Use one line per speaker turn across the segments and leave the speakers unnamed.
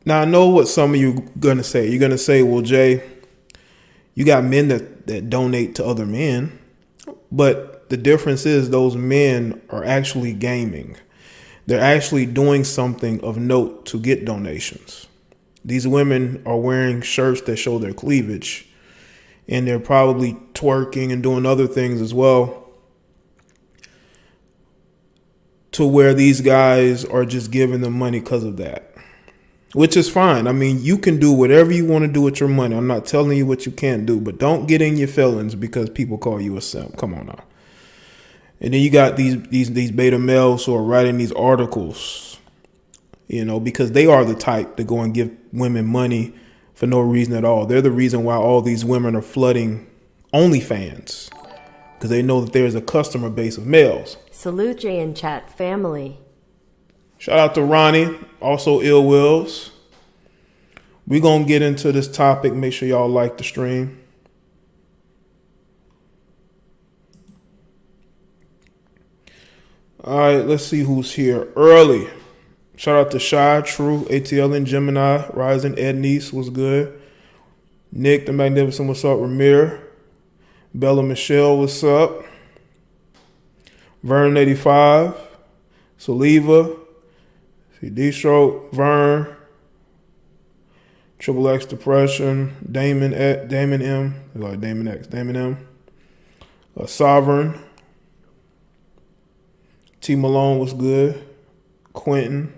Now I know what some of you gonna say. You're gonna say, well, Jay, you got men that donate to other men, but the difference is those men are actually gaming. They're actually doing something of note to get donations. These women are wearing shirts that show their cleavage, and they're probably twerking and doing other things as well, to where these guys are just giving them money because of that, which is fine. I mean, you can do whatever you want to do with your money. I'm not telling you what you can't do, but don't get in your feelings because people call you a simp. Come on now. And then you got these beta males who are writing these articles, because they are the type to go and give women money for no reason at all. They're the reason why all these women are flooding OnlyFans, because they know that there's a customer base of males.
Salute Jay and chat family.
Shout out to Ronnie, also Ill Wills. We're going to get into this topic. Make sure y'all like the stream. All right, let's see who's here early. Shout out to Shy, True, ATL and Gemini, Rising, Ed Nice was good. Nick the Magnificent, what's up? Ramir, Bella Michelle, what's up? Vern 85, Saliva, D-Stroke, Vern, Triple X Depression, Damon M, like Damon X, Damon M, Sovereign, T Malone was good, Quentin,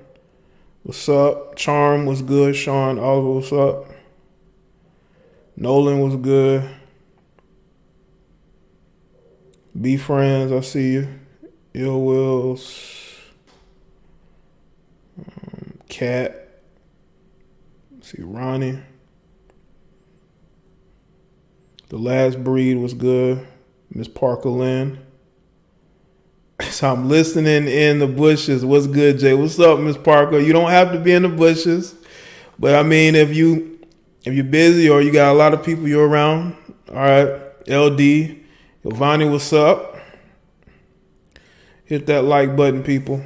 what's up? Charm was good, Sean Oliver, what's up? Nolan was good. Be Friends, I see you. Ill Wills, Cat, see Ronnie. The Last Breed was good. Miss Parker Lynn. So I'm listening in the bushes. What's good, Jay? What's up, Miss Parker? You don't have to be in the bushes, but I mean, if you're busy or you got a lot of people you're around, all right. LD, Giovanni, what's up? Hit that like button, people.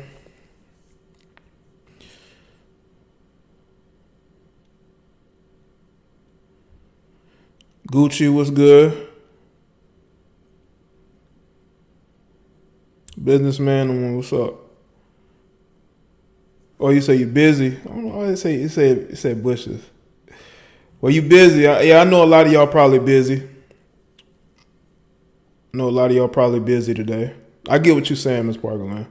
Gucci was good. Businessman, what's up? Oh, you say you're busy? I don't know why you say bushes. Well, you busy? I know a lot of y'all probably busy. Today. I get what you're saying, Ms. Parker, man.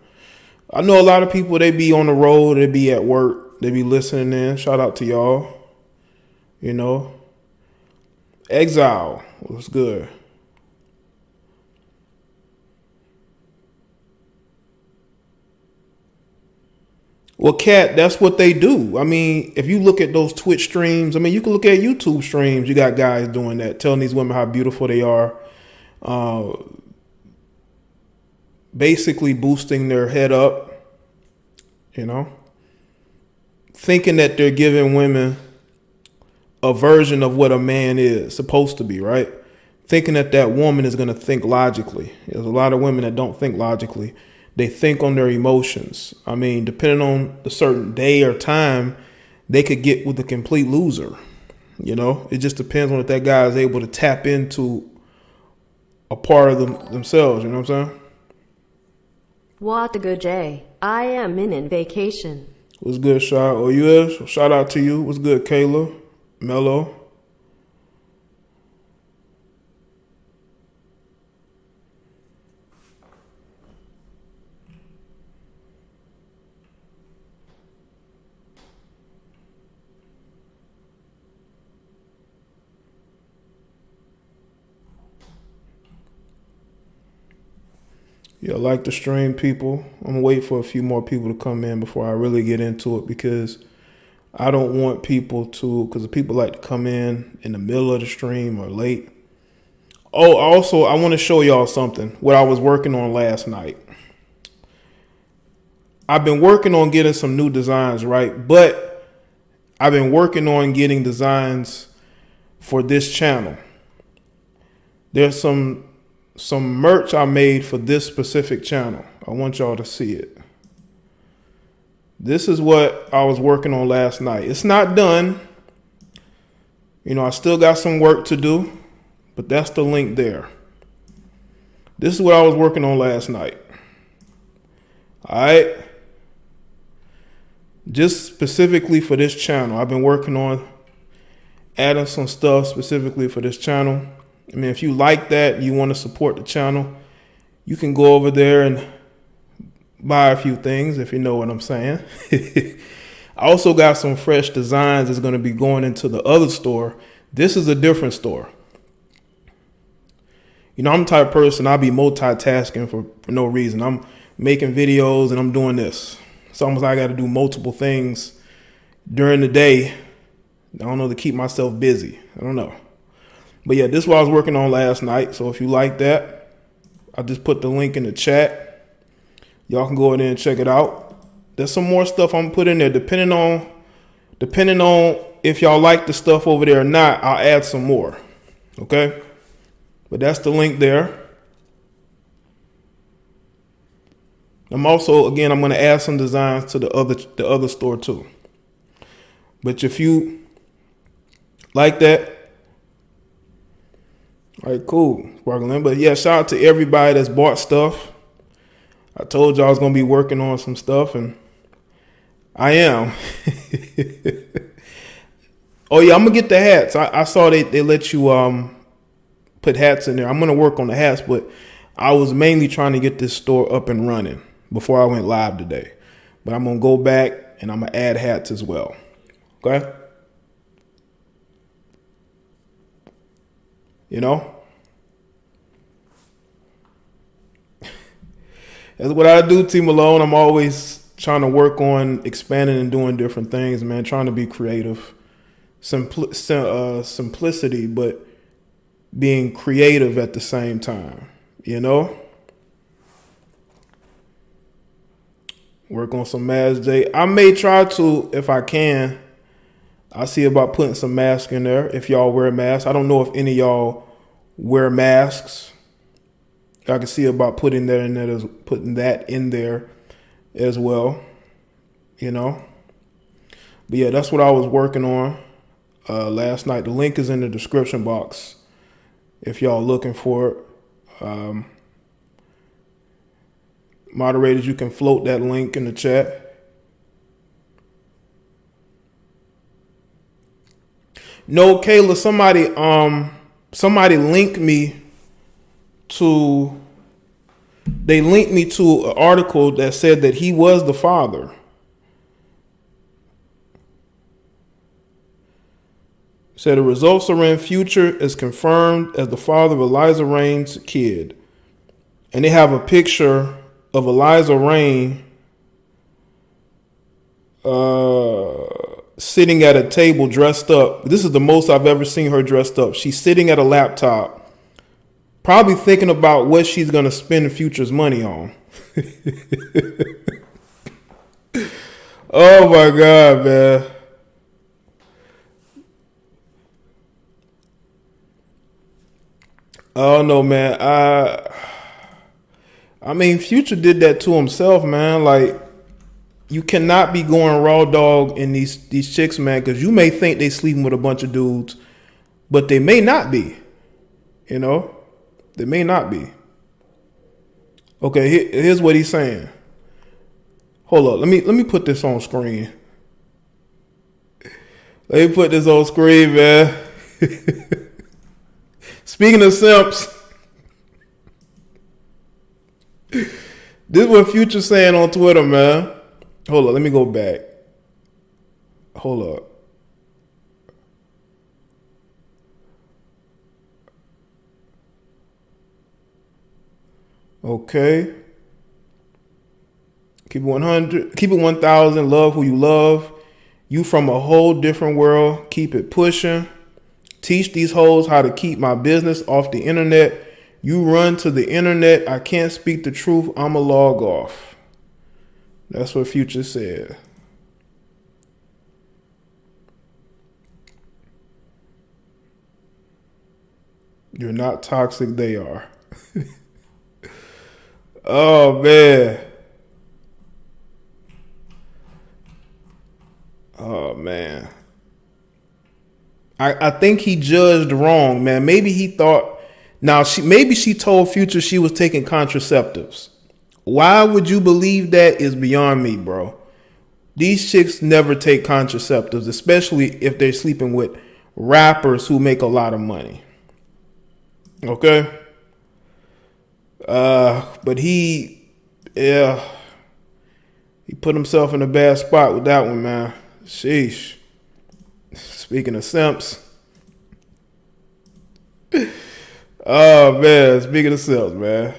I know a lot of people, they be on the road, they be at work, they be listening in. Shout out to y'all. Exile was good. Well, Kat, that's what they do. I mean, if you look at those Twitch streams, I mean, you can look at YouTube streams. You got guys doing that, telling these women how beautiful they are. Basically boosting their head up, thinking that they're giving women a version of what a man is supposed to be, right? Thinking that woman is going to think logically. There's a lot of women that don't think logically. They think on their emotions. I mean, depending on the certain day or time, they could get with a complete loser. It just depends on if that guy is able to tap into a part of themselves. You know what I'm saying?
What a good Jay. I am in vacation.
What's good, Shy? Oh, you is? Shout out to you. What's good, Kayla? Mello? Yeah, like the stream, people. I'm gonna wait for a few more people to come in before I really get into it, because I don't want people to, because people like to come in the middle of the stream or late. Oh, also, I want to show y'all something, what I was working on last night. I've been working on getting some new designs, right? But I've been working on getting designs for this channel. There's some merch I made for this specific channel. I want y'all to see it. This is what I was working on last night. It's not done. You know, I still got some work to do, but that's the link there. This is what I was working on last night. All right. Just specifically for this channel, I've been working on adding some stuff specifically for this channel. I mean, if you like that, you want to support the channel, you can go over there and buy a few things, if you know what I'm saying. I also got some fresh designs that's going to be going into the other store. This is a different store. You know, I'm the type of person, I'll be multitasking for no reason. I'm making videos and I'm doing this. It's almost like I got to do multiple things during the day. I don't know, to keep myself busy. I don't know. But yeah, this is what I was working on last night. So if you like that, I just put the link in the chat. Y'all can go in there and check it out. There's some more stuff I'm putting there. Depending on if y'all like the stuff over there or not, I'll add some more. Okay? But that's the link there. I'm also, again, I'm going to add some designs to the other store too. But if you like that, all right, cool, sparkling. But yeah, shout out to everybody that's bought stuff. I told you I was going to be working on some stuff, and I am. Oh yeah, I'm going to get the hats. I saw they let you put hats in there. I'm going to work on the hats, but I was mainly trying to get this store up and running before I went live today. But I'm going to go back and I'm going to add hats as well. Okay? You know? That's what I do, T Malone. I'm always trying to work on expanding and doing different things, man. Trying to be creative. Simplicity, but being creative at the same time, you know? Work on some masks, Jay. I may try to, if I can. I see about putting some masks in there if y'all wear masks. I don't know if any of y'all wear masks. I can see about putting that in there as well, you know. But yeah, that's what I was working on last night. The link is in the description box if y'all looking for it. Moderators, you can float that link in the chat. No, Kayla, somebody linked me to, they linked me to an article that said that he was the father. Said the results are in. Future is confirmed as the father of Eliza Rain's kid. And they have a picture of Eliza Rain sitting at a table dressed up. This is the most I've ever seen her dressed up. She's sitting at a laptop, probably thinking about what she's going to spend Future's money on. Oh my God, man. Oh no, man. I mean, Future did that to himself, man. Like, you cannot be going raw dog in these chicks, man, because you may think they sleeping with a bunch of dudes, but they may not be. You know? They may not be. Okay, here's what he's saying. Hold up, let me put this on screen. Let me put this on screen, man. Speaking of simps, this is what Future's saying on Twitter, man. Hold up, let me go back. Hold up. Okay. Keep it 100. Keep it 1,000. Love who you love. You from a whole different world. Keep it pushing. Teach these hoes how to keep my business off the internet. You run to the internet. I can't speak the truth. I'ma log off. That's what Future said. You're not toxic. They are. Oh, man. man. I think he judged wrong, man. Maybe he thought, maybe she told Future she was taking contraceptives. Why would you believe that is beyond me, bro. These chicks never take contraceptives, especially if they're sleeping with rappers who make a lot of money. Okay? But he put himself in a bad spot with that one, man. Sheesh. Speaking of simps. Oh, man. Speaking of simps, man.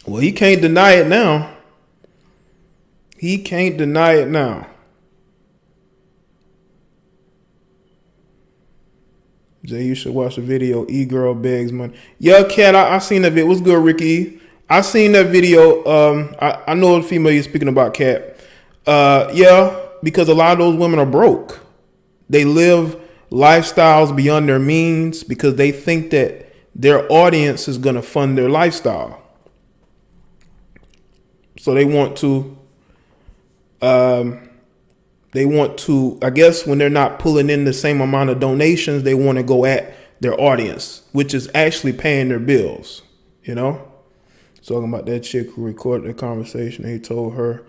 Well, he can't deny it now. He can't deny it now. Jay, you should watch the video. E-girl begs money. Yeah, Cat, I seen that video. What's good, Ricky? I seen that video. I know the female you're speaking about, Cat. Yeah, because a lot of those women are broke. They live lifestyles beyond their means because they think that their audience is going to fund their lifestyle. So they want to, I guess when they're not pulling in the same amount of donations, they want to go at their audience, which is actually paying their bills, you know? Talking about that chick who recorded the conversation. He told her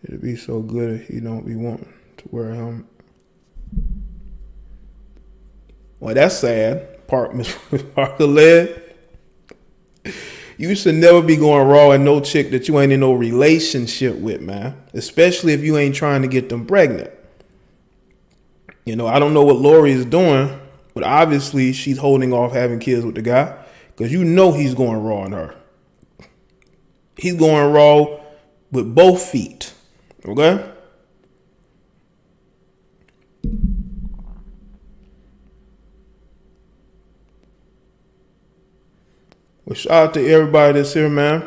it'd be so good if he don't be wanting to wear a helmet. Well, that's sad. Part of the lead. You should never be going raw and no chick that you ain't in no relationship with, man. Especially if you ain't trying to get them pregnant. You know, I don't know what Lori is doing, but obviously she's holding off having kids with the guy because you know he's going raw on her. He's going raw with both feet. Okay? Well, shout out to everybody that's here, man.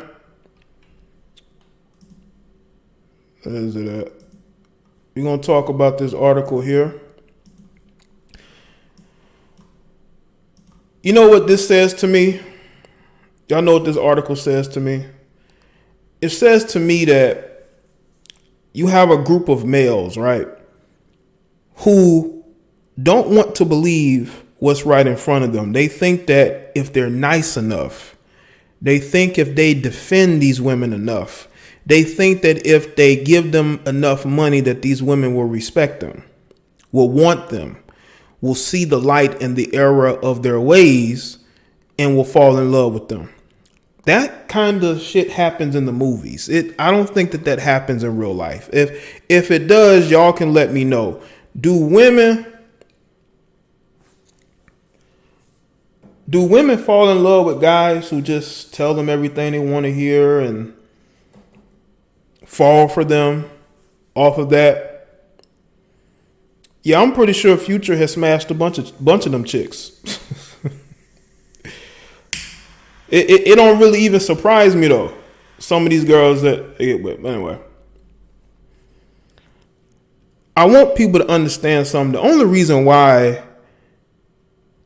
What is it at? We're going to talk about this article here. You know what this says to me? Y'all know what this article says to me? It says to me that you have a group of males, right, who don't want to believe what's right in front of them. They think that if they're nice enough, they think if they defend these women enough, they think that if they give them enough money that these women will respect them, will want them, will see the light in the error of their ways, and will fall in love with them. That kind of shit happens in the movies. I don't think that happens in real life. If it does, y'all can let me know. Do women fall in love with guys who just tell them everything they want to hear and fall for them off of that? Yeah, I'm pretty sure Future has smashed a bunch of them chicks. It don't really even surprise me though. Some of these girls that they get with. Anyway, I want people to understand something. The only reason why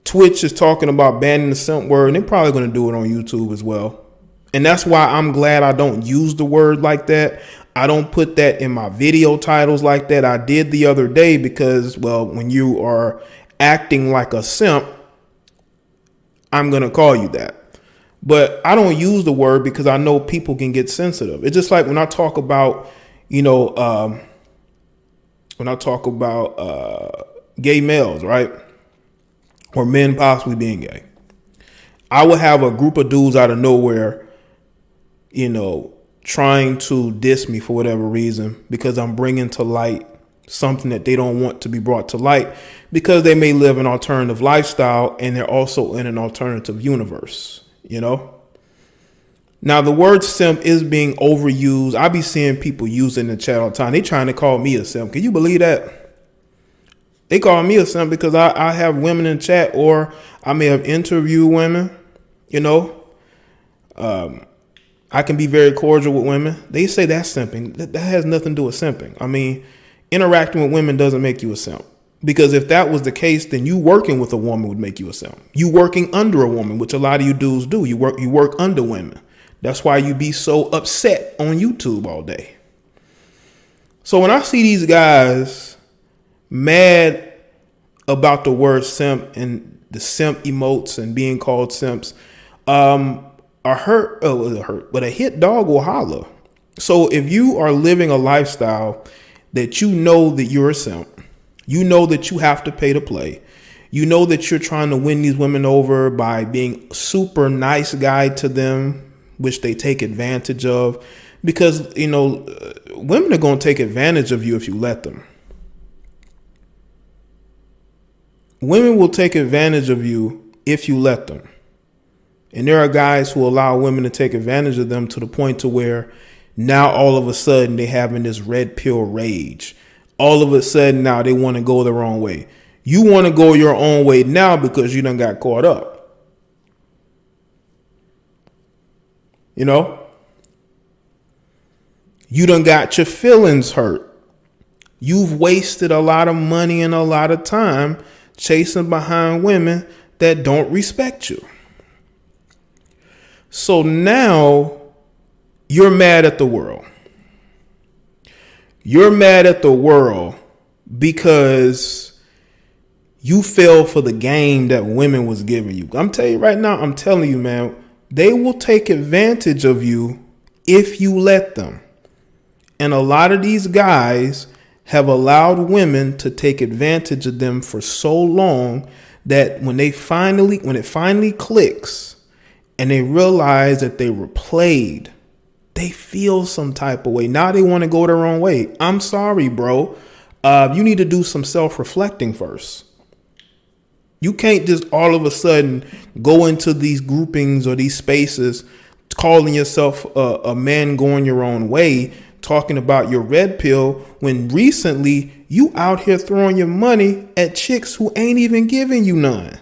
Twitch is talking about banning the simp word, and they're probably going to do it on YouTube as well. And that's why I'm glad I don't use the word like that. I don't put that in my video titles like that. I did the other day because, well, when you are acting like a simp, I'm going to call you that. But I don't use the word because I know people can get sensitive. It's just like when I talk about, gay males, right? Or men possibly being gay. I would have a group of dudes out of nowhere, trying to diss me for whatever reason because I'm bringing to light something that they don't want to be brought to light because they may live an alternative lifestyle and they're also in an alternative universe. Now the word simp is being overused. I be seeing people using the chat all the time. They trying to call me a simp. Can you believe that? They call me a simp because I have women in chat, or I may have interviewed women. I can be very cordial with women. They say that's simping. That has nothing to do with simping. I mean, interacting with women doesn't make you a simp. Because if that was the case, then you working with a woman would make you a simp. You working under a woman, which a lot of you dudes do. You work under women. That's why you be so upset on YouTube all day. So when I see these guys mad about the word simp and the simp emotes and being called simps, but a hit dog will holler. So if you are living a lifestyle that you know that you're a simp, you know that you have to pay to play, you know that you're trying to win these women over by being super nice guy to them, which they take advantage of, because, you know, women are going to take advantage of you if you let them. Women will take advantage of you if you let them. And there are guys who allow women to take advantage of them to the point to where now all of a sudden they having this red pill rage. All of a sudden now they want to go their own way. You want to go your own way now because you done got caught up. You know? You done got your feelings hurt. You've wasted a lot of money and a lot of time chasing behind women that don't respect you. So now you're mad at the world. You're mad at the world because you fell for the game that women was giving you. I'm telling you right now, I'm telling you, man, they will take advantage of you if you let them. And a lot of these guys have allowed women to take advantage of them for so long that when it finally clicks and they realize that they were played, they feel some type of way. Now they want to go their own way. I'm sorry, bro. You need to do some self-reflecting first. You can't just all of a sudden go into these groupings or these spaces calling yourself a man going your own way, talking about your red pill, when recently you out here throwing your money at chicks who ain't even giving you none.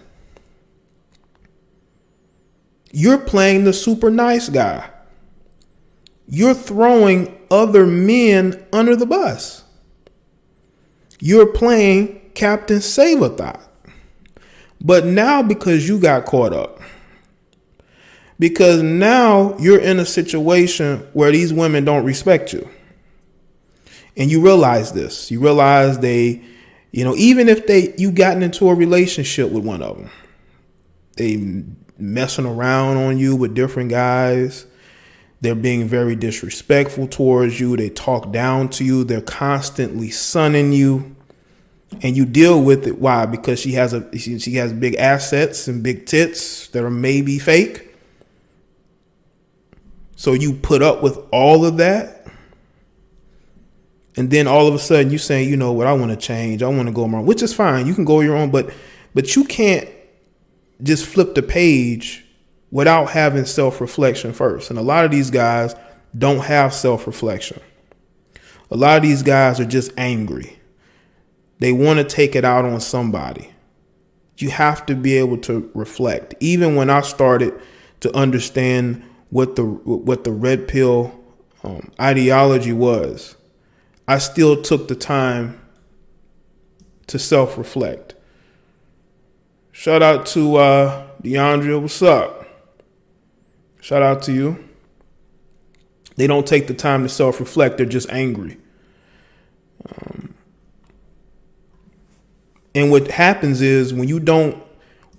You're playing the super nice guy. You're throwing other men under the bus. You're playing Captain Save-A-Thought. But now because you got caught up, because now you're in a situation where these women don't respect you. And you realize this. You realize they, you know, even if you gotten into a relationship with one of them, they messing around on you with different guys. They're being very disrespectful towards you. They talk down to you. They're constantly sunning you. And you deal with it. Why? Because she has big assets and big tits that are maybe fake. So you put up with all of that. And then all of a sudden you saying, you know what, I want to change. I want to go my own, which is fine. You can go your own, but you can't just flip the page without having self-reflection first. And a lot of these guys don't have self-reflection. A lot of these guys are just angry. They want to take it out on somebody. You have to be able to reflect. Even when I started to understand what the red pill ideology was, I still took the time to self-reflect. Shout out to DeAndrea. What's up? Shout out to you. They don't take the time to self-reflect. They're just angry. And what happens is when you don't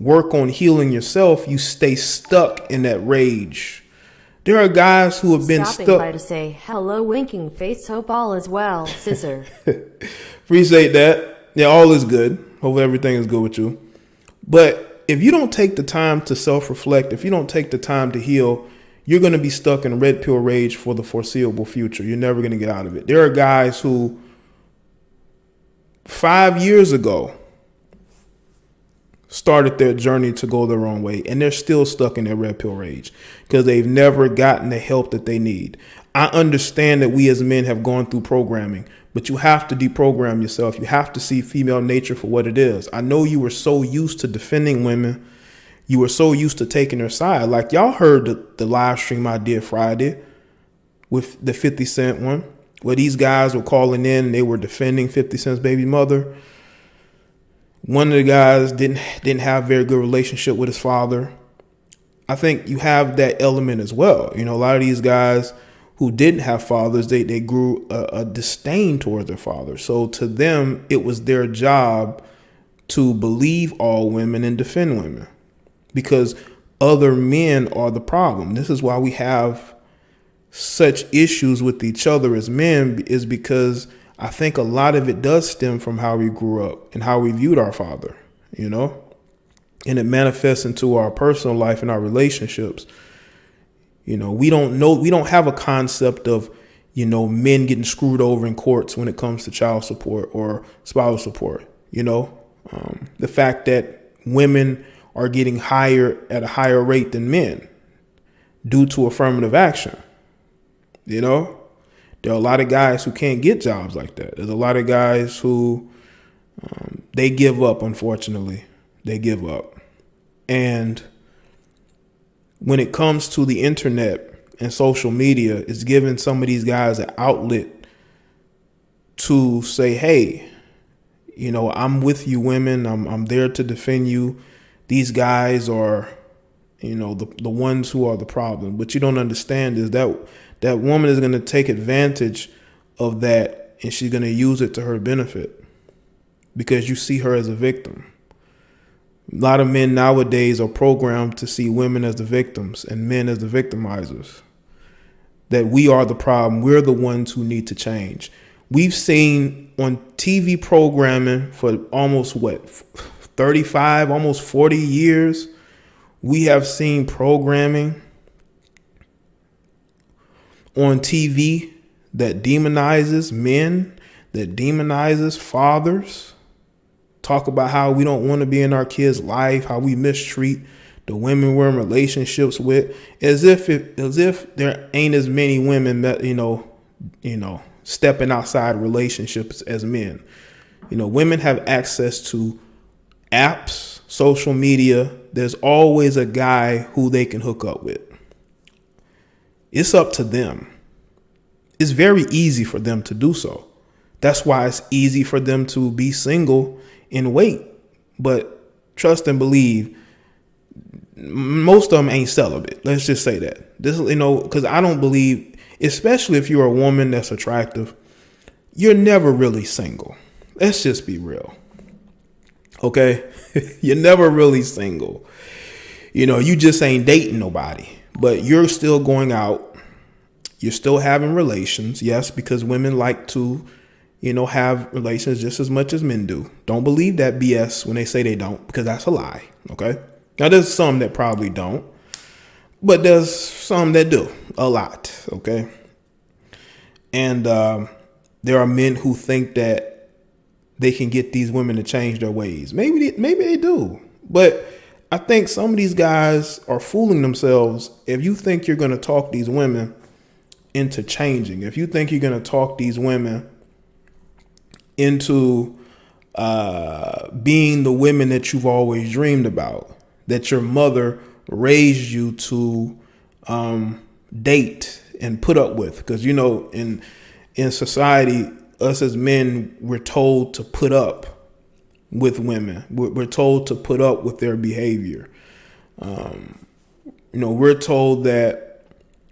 work on healing yourself, you stay stuck in that rage. There are guys who have been
Stopping
stuck.
by to say hello, winking face. Hope all is well, scissor.
Appreciate that. Yeah, all is good. Hope everything is good with you. But if you don't take the time to self-reflect, if you don't take the time to heal, you're going to be stuck in red pill rage for the foreseeable future. You're never going to get out of it. There are guys who 5 years ago started their journey to go their own way, and they're still stuck in their red pill rage because they've never gotten the help that they need. I understand that we as men have gone through programming, but you have to deprogram yourself. You have to see female nature for what it is. I know you were so used to defending women. You were so used to taking their side. Like y'all heard the live stream I did Friday with the 50 Cent one, where these guys were calling in and they were defending 50 Cent's baby mother. One of the guys didn't have a very good relationship with his father. I think you have that element as well. You know, a lot of these guys who didn't have fathers, they grew a disdain towards their fathers. So to them, it was their job to believe all women and defend women, because other men are the problem. This is why we have such issues with each other as men, is because I think a lot of it does stem from how we grew up and how we viewed our father, you know, and it manifests into our personal life and our relationships. You know, we don't have a concept of, you know, men getting screwed over in courts when it comes to child support or spousal support. You know, the fact that women are getting hired at a higher rate than men due to affirmative action. You know, there are a lot of guys who can't get jobs like that. There's a lot of guys who they give up, unfortunately. They give up. And when it comes to the internet and social media, it's giving some of these guys an outlet to say, hey, you know, I'm with you women. I'm there to defend you. These guys are, you know, the ones who are the problem. What you don't understand is that that woman is going to take advantage of that, and she's going to use it to her benefit because you see her as a victim. A lot of men nowadays are programmed to see women as the victims and men as the victimizers. That we are the problem. We're the ones who need to change. We've seen on TV programming for almost 35, almost 40 years, we have seen programming on TV that demonizes men, that demonizes fathers. Talk about how we don't want to be in our kids' life, how we mistreat the women we're in relationships with, as if there ain't as many women that, you know, stepping outside relationships as men. You know, women have access to apps, social media. There's always a guy who they can hook up with. It's up to them. It's very easy for them to do so. That's why it's easy for them to be single and wait. But trust and believe, most of them ain't celibate. Let's just say that. This, you know, because I don't believe, especially if you're a woman that's attractive, you're never really single. Let's just be real. Okay? You're never really single. You know, you just ain't dating nobody, but you're still going out. You're still having relations. Yes, because women like to, you know, have relations just as much as men do. Don't believe that BS when they say they don't, because that's a lie. Okay? Now, there's some that probably don't, but there's some that do a lot. Okay? And there are men who think that they can get these women to change their ways. Maybe they do. But I think some of these guys are fooling themselves. If you think you're going to talk these women into changing, if you think you're going to talk these women into being the women that you've always dreamed about, that your mother raised you to date and put up with. Because, you know, in society, us as men, we're told to put up with women. We're told to put up with their behavior. You know, we're told that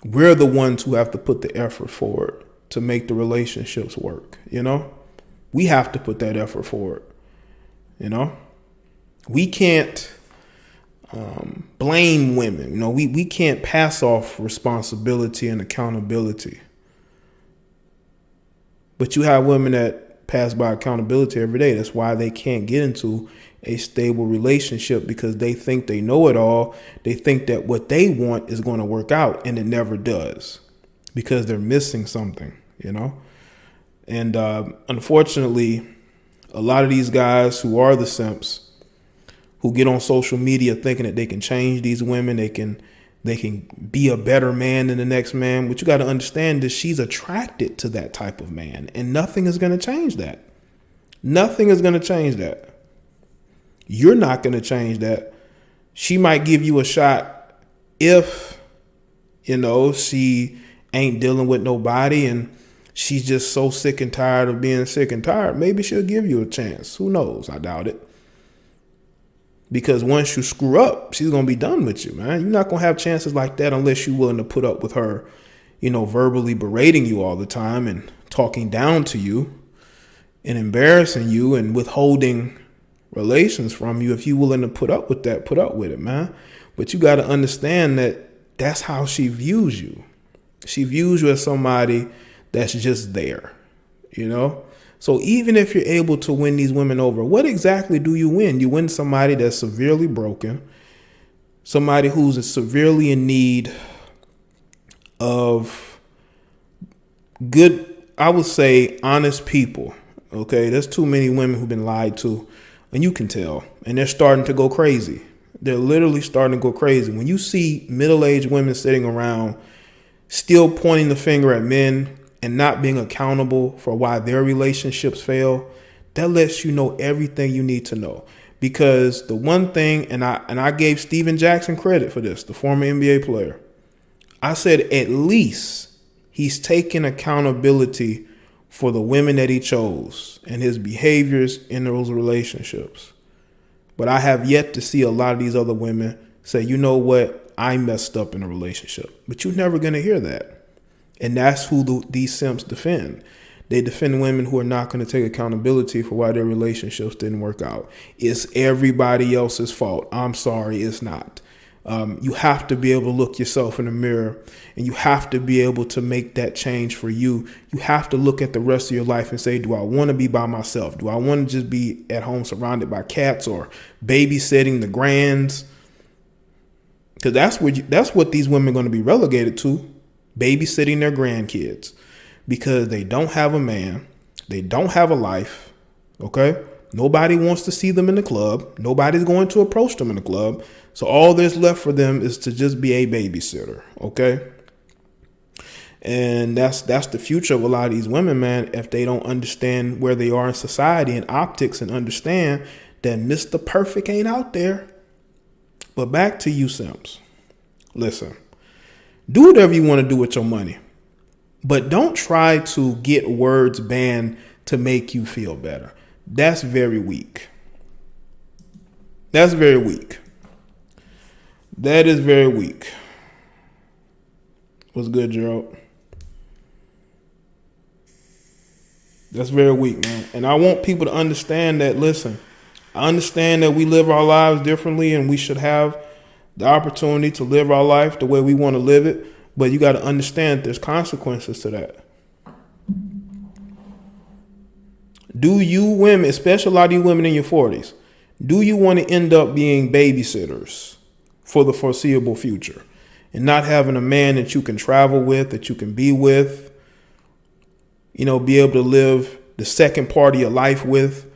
we're the ones who have to put the effort forward to make the relationships work. You know, we have to put that effort forward. You know, we can't blame women. You know, we can't pass off responsibility and accountability. But you have women that pass by accountability every day. That's why they can't get into a stable relationship, because they think they know it all. They think that what they want is going to work out, and it never does, because they're missing something, you know? And unfortunately, a lot of these guys who are the simps, who get on social media thinking that they can change these women, they can be a better man than the next man. What you got to understand is she's attracted to that type of man, and nothing is going to change that. Nothing is going to change that. You're not going to change that. She might give you a shot if, you know, she ain't dealing with nobody and she's just so sick and tired of being sick and tired. Maybe she'll give you a chance. Who knows? I doubt it. Because once you screw up, she's going to be done with you, man. You're not going to have chances like that unless you're willing to put up with her, verbally berating you all the time and talking down to you and embarrassing you and withholding relations from you. If you're willing to put up with that, put up with it, man. But you got to understand that that's how she views you. She views you as somebody that's just there, So even if you're able to win these women over, what exactly do you win? You win somebody that's severely broken, somebody who's severely in need of good, I would say, honest people. Okay, there's too many women who've been lied to, and you can tell, and they're starting to go crazy. They're literally starting to go crazy. When you see middle-aged women sitting around still pointing the finger at men and not being accountable for why their relationships fail, that lets you know everything you need to know. Because the one thing, and I gave Steven Jackson credit for this, the former NBA player, I said at least he's taking accountability for the women that he chose and his behaviors in those relationships. But I have yet to see a lot of these other women say, you know what, I messed up in a relationship. But you're never going to hear that. And that's who these simps defend. They defend women who are not going to take accountability for why their relationships didn't work out. It's everybody else's fault. I'm sorry, it's not. You have to be able to look yourself in the mirror, and you have to be able to make that change for you. You have to look at the rest of your life and say, do I want to be by myself? Do I want to just be at home surrounded by cats or babysitting the grands? Because that's what these women are going to be relegated to, babysitting their grandkids, because they don't have a man. They don't have a life. Okay. Nobody wants to see them in the club. Nobody's going to approach them in the club. So all there's left for them is to just be a babysitter. Okay. And that's the future of a lot of these women, man, if they don't understand where they are in society and optics and understand that Mr. Perfect ain't out there. But back to you, simps. Listen, do whatever you want to do with your money, but don't try to get words banned to make you feel better. That's very weak. That's very weak. That is very weak. What's good, Gerald? That's very weak, man. And I want people to understand that, listen, I understand that we live our lives differently and we should have the opportunity to live our life the way we want to live it. But you got to understand there's consequences to that. Do you women, especially a lot of you women in your 40s, do you want to end up being babysitters for the foreseeable future and not having a man that you can travel with, that you can be with, be able to live the second part of your life with,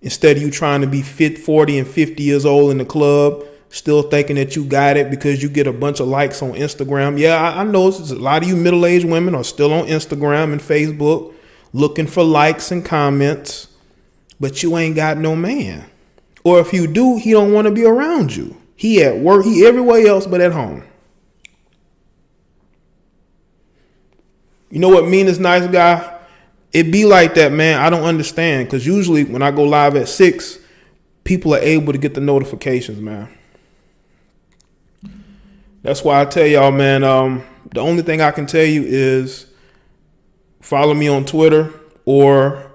instead of you trying to be 40 and 50 years old in the club, still thinking that you got it because you get a bunch of likes on Instagram. Yeah, I know a lot of you middle-aged women are still on Instagram and Facebook looking for likes and comments, but you ain't got no man. Or if you do, he don't want to be around you. He at work, he everywhere else but at home. You know what mean is nice guy? It be like that, man. I don't understand, because usually when I go live at 6, people are able to get the notifications, man. That's why I tell y'all, man, the only thing I can tell you is follow me on Twitter or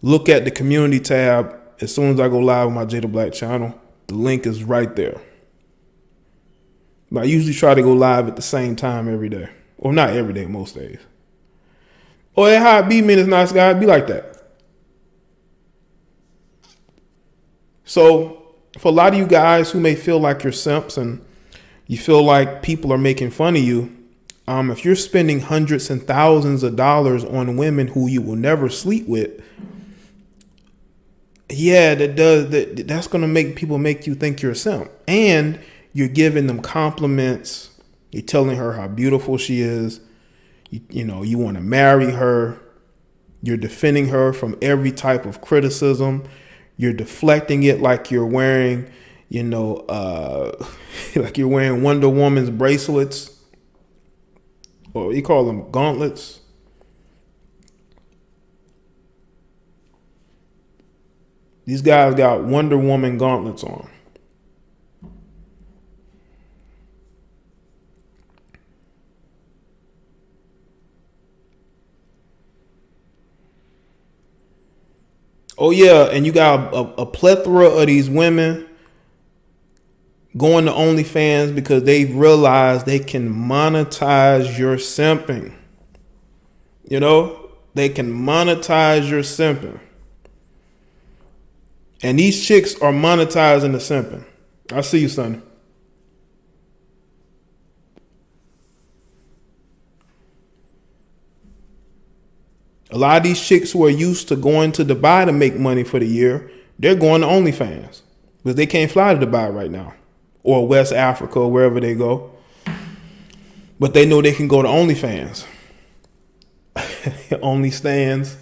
look at the community tab as soon as I go live on my Jada Black channel. The link is right there. But I usually try to go live at the same time every day. Or not every day, most days. Or how it be, man, is nice guy. It be like that. So for a lot of you guys who may feel like you're simps and you feel like people are making fun of you, if you're spending hundreds and thousands of dollars on women who you will never sleep with, yeah, that's going to make you think you're a simp. And you're giving them compliments. You're telling her how beautiful she is. You want to marry her. You're defending her from every type of criticism. You're deflecting it like you're wearing, like you're wearing Wonder Woman's bracelets. Or you call them gauntlets. These guys got Wonder Woman gauntlets on. Oh yeah, and you got a plethora of these women going to OnlyFans because they've realized they can monetize your simping. You know, they can monetize your simping. And these chicks are monetizing the simping. I see you, Sonny. A lot of these chicks who are used to going to Dubai to make money for the year, they're going to OnlyFans because they can't fly to Dubai right now or West Africa or wherever they go. But they know they can go to OnlyFans. Only stands.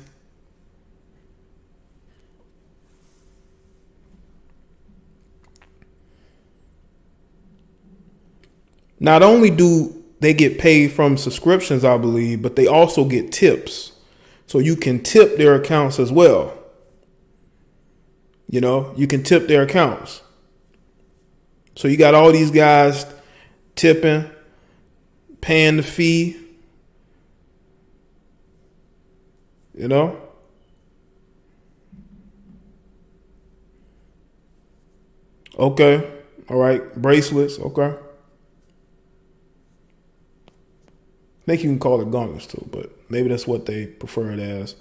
Not only do they get paid from subscriptions, I believe, but they also get tips. So you can tip their accounts as well. You know, you can tip their accounts. So you got all these guys tipping, paying the fee. You know? Okay. All right. Bracelets. Okay. I think you can call it gauntlets too, but maybe that's what they prefer it as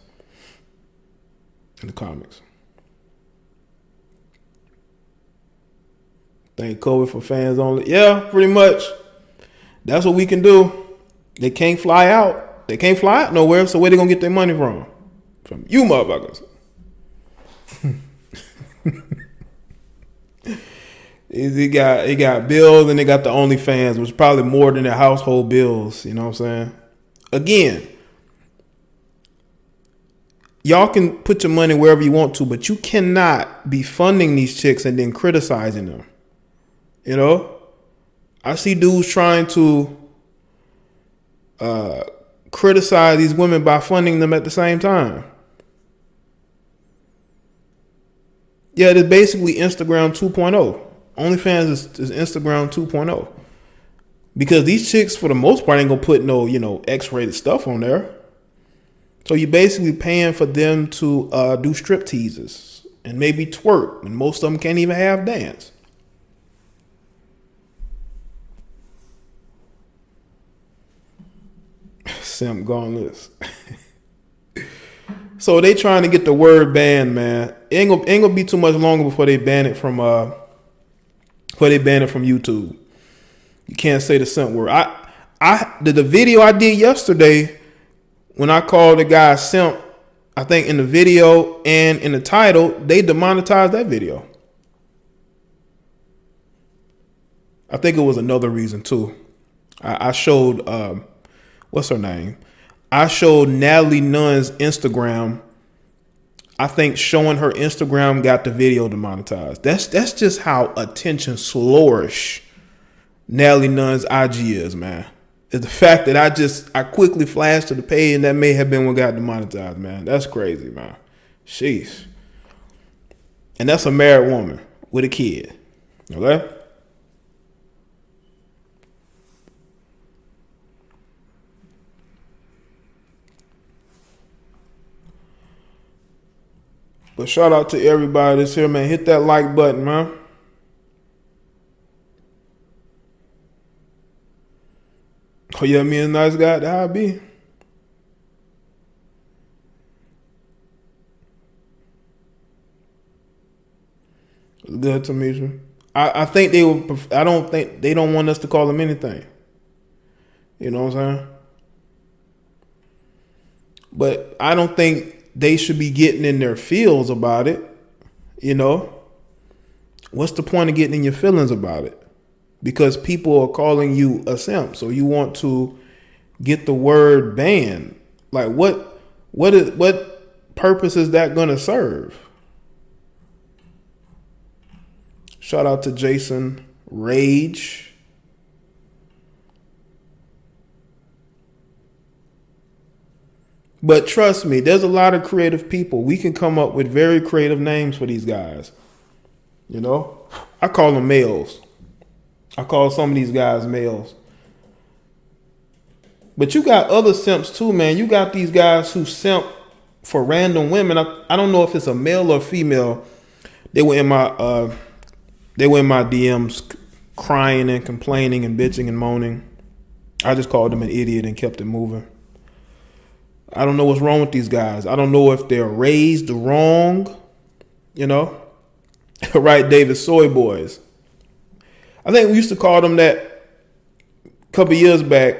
in the comics. Thank COVID for fans only. Yeah, pretty much. That's what we can do. They can't fly out. They can't fly out nowhere, so where they gonna get their money from? From you motherfuckers. He got bills and they got the OnlyFans, which is probably more than their household bills. You know what I'm saying? Again, y'all can put your money wherever you want to, but you cannot be funding these chicks and then criticizing them. You know? I see dudes trying to criticize these women by funding them at the same time. Yeah, it's basically Instagram 2.0. OnlyFans is Instagram 2.0. Because these chicks, for the most part, ain't gonna put no, X-rated stuff on there. So you're basically paying for them to do strip teases and maybe twerk, and most of them can't even have dance. Simp gauntlets. So they trying to get the word banned, man. It ain't gonna be too much longer before they ban it from YouTube. You can't say the simp word. I did the video I did yesterday when I called the guy simp. I think in the video and in the title, they demonetized that video. I think it was another reason too. I showed what's her name? I showed Natalie Nunn's Instagram. I think showing her Instagram got the video demonetized. That's just how attention slorish Natalie Nunn's IG is, man. It's the fact that I quickly flashed to the page and that may have been what got demonetized, man. That's crazy, man. Sheesh. And that's a married woman with a kid. Okay? But shout out to everybody that's here, man. Hit that like button, man. Oh, yeah, me a nice guy that I be. It's good to meet you. I think they will. I don't think they don't want us to call them anything. You know what I'm saying? But I don't think they should be getting in their feels about it. You know, what's the point of getting in your feelings about it? Because people are calling you a simp, so you want to get the word banned. Like, what purpose is that going to serve? Shout out to Jason Rage. But trust me, there's a lot of creative people. We can come up with very creative names for these guys. You know, I call them males. I call some of these guys males. But you got other simps too, man. You got these guys who simp for random women. I don't know if it's a male or female. They were in my DMs crying and complaining and bitching and moaning. I just called them an idiot and kept it moving. I don't know what's wrong with these guys. I don't know if they're raised wrong, you know. Right, David, soy boys. I think we used to call them that a couple years back.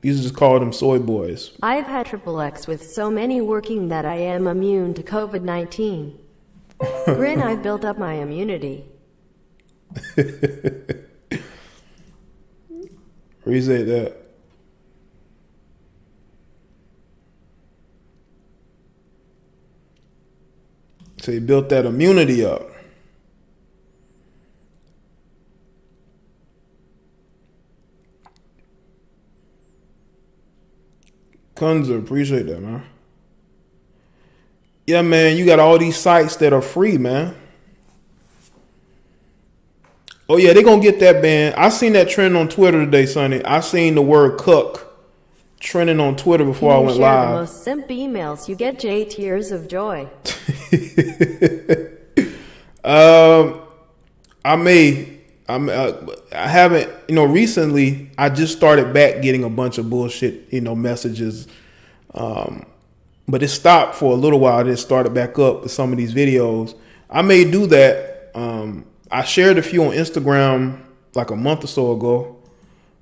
We used to just call them soy boys.
I've had triple X with so many working that I am immune to COVID-19. Grin, I've built up my immunity.
Reset that. So he built that immunity up. Kunzer, appreciate that, man. Yeah, man, you got all these sites that are free, man. Oh, yeah, they going to get that banned. I seen that trend on Twitter today, Sonny. I seen the word cuck trending on Twitter before I went live.
The most simp emails, you get Jay tears of joy. I haven't, recently I just started back getting a bunch of bullshit, messages. But it stopped for a little while. Then it started back up with some of these videos. I may do that. I shared a few on Instagram like a month or so ago.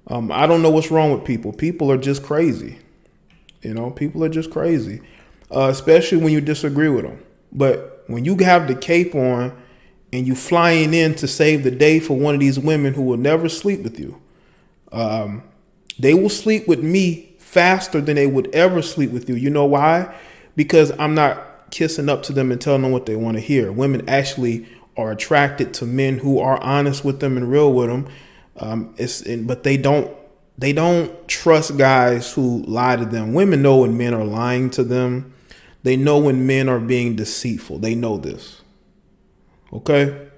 I don't know what's wrong with people. People are just crazy. People are just crazy, especially when you disagree with them. But when you have the cape on and you flying in to save the day for one of these women who will never sleep with you, they will sleep with me faster than they would ever sleep with you. You know why? Because I'm not kissing up to them and telling them what they want to hear. Women actually are attracted to men who are honest with them and real with them. But they don't trust guys who lie to them. Women know when men are lying to them. They know when men are being deceitful. They know this. Okay?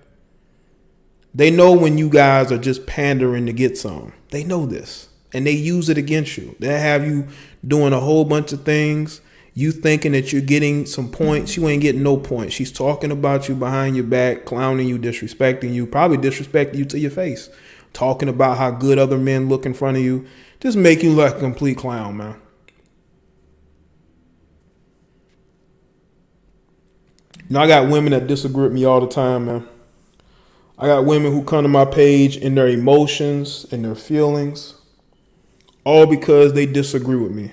They know when you guys are just pandering to get some. They know this. And they use it against you. They have you doing a whole bunch of things. You thinking that you're getting some points. You ain't getting no points. She's talking about you behind your back, clowning you, disrespecting you, probably disrespecting you to your face. Talking about how good other men look in front of you. Just make you look like a complete clown, man. I got women that disagree with me all the time, man. I got women who come to my page in their emotions and their feelings, all because they disagree with me.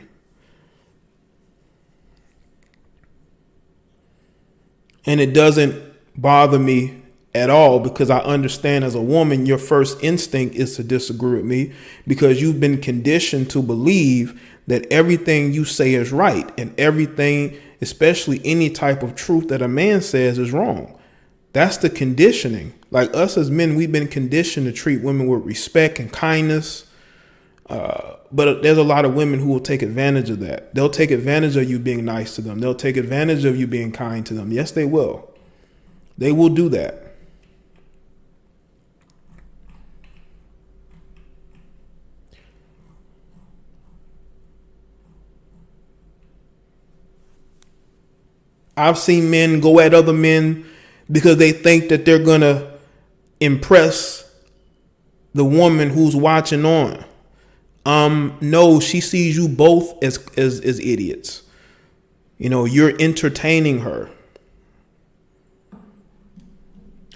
And it doesn't bother me at all because I understand as a woman, your first instinct is to disagree with me because you've been conditioned to believe that everything you say is right and everything, especially any type of truth that a man says, is wrong. That's the conditioning. Like us as men, we've been conditioned to treat women with respect and kindness. But there's a lot of women who will take advantage of that. They'll take advantage of you being nice to them. They'll take advantage of you being kind to them. Yes, they will. They will do that. I've seen men go at other men because they think that they're going to impress the woman who's watching on. No, she sees you both as idiots. You're entertaining her.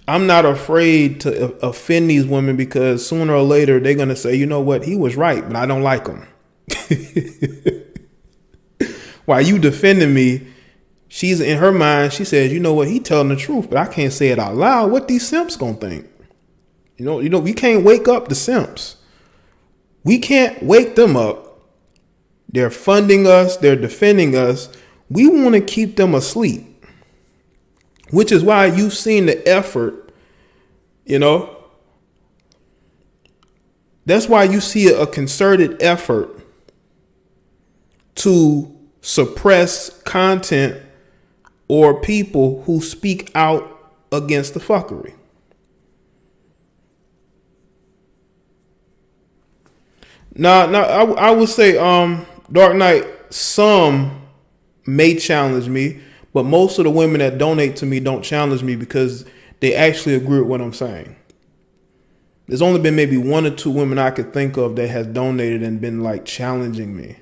I'm not afraid to offend these women because sooner or later they're going to say, you know what, he was right, but I don't like him. While you defending me, she's in her mind, she says, you know what, he telling the truth, but I can't say it out loud. What these simps gonna think? We can't wake up the simps. We can't wake them up. They're funding us. They're defending us. We want to keep them asleep, which is why you've seen the effort, That's why you see a concerted effort to suppress content or people who speak out against the fuckery. Now, I would say, Dark Knight, some may challenge me, but most of the women that donate to me don't challenge me because they actually agree with what I'm saying. There's only been maybe 1 or 2 women I could think of that has donated and been like challenging me.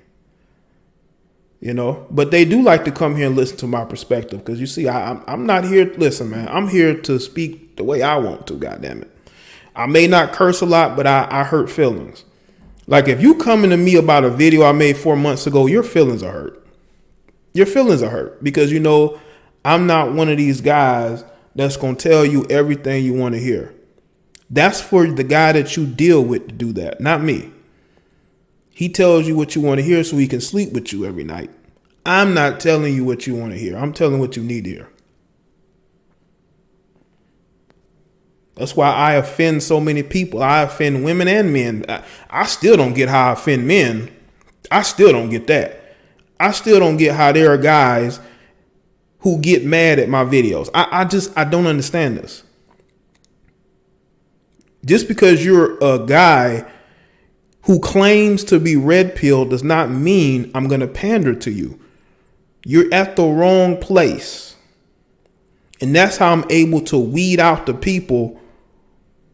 You know, but they do like to come here and listen to my perspective because you see, I'm not here. Listen, man, I'm here to speak the way I want to. Goddamn it, I may not curse a lot, but I hurt feelings. Like if you coming to me about a video I made 4 months ago, your feelings are hurt. Your feelings are hurt because you know I'm not one of these guys that's gonna tell you everything you want to hear. That's for the guy that you deal with to do that, not me. He tells you what you want to hear so he can sleep with you every night. I'm not telling you what you want to hear. I'm telling what you need to hear. That's why I offend so many people. I offend women and men. I still don't get how I offend men. I still don't get that. I still don't get how there are guys who get mad at my videos. I don't understand this. Just because you're a guy who claims to be red pill does not mean I'm going to pander to you. You're at the wrong place. And that's how I'm able to weed out the people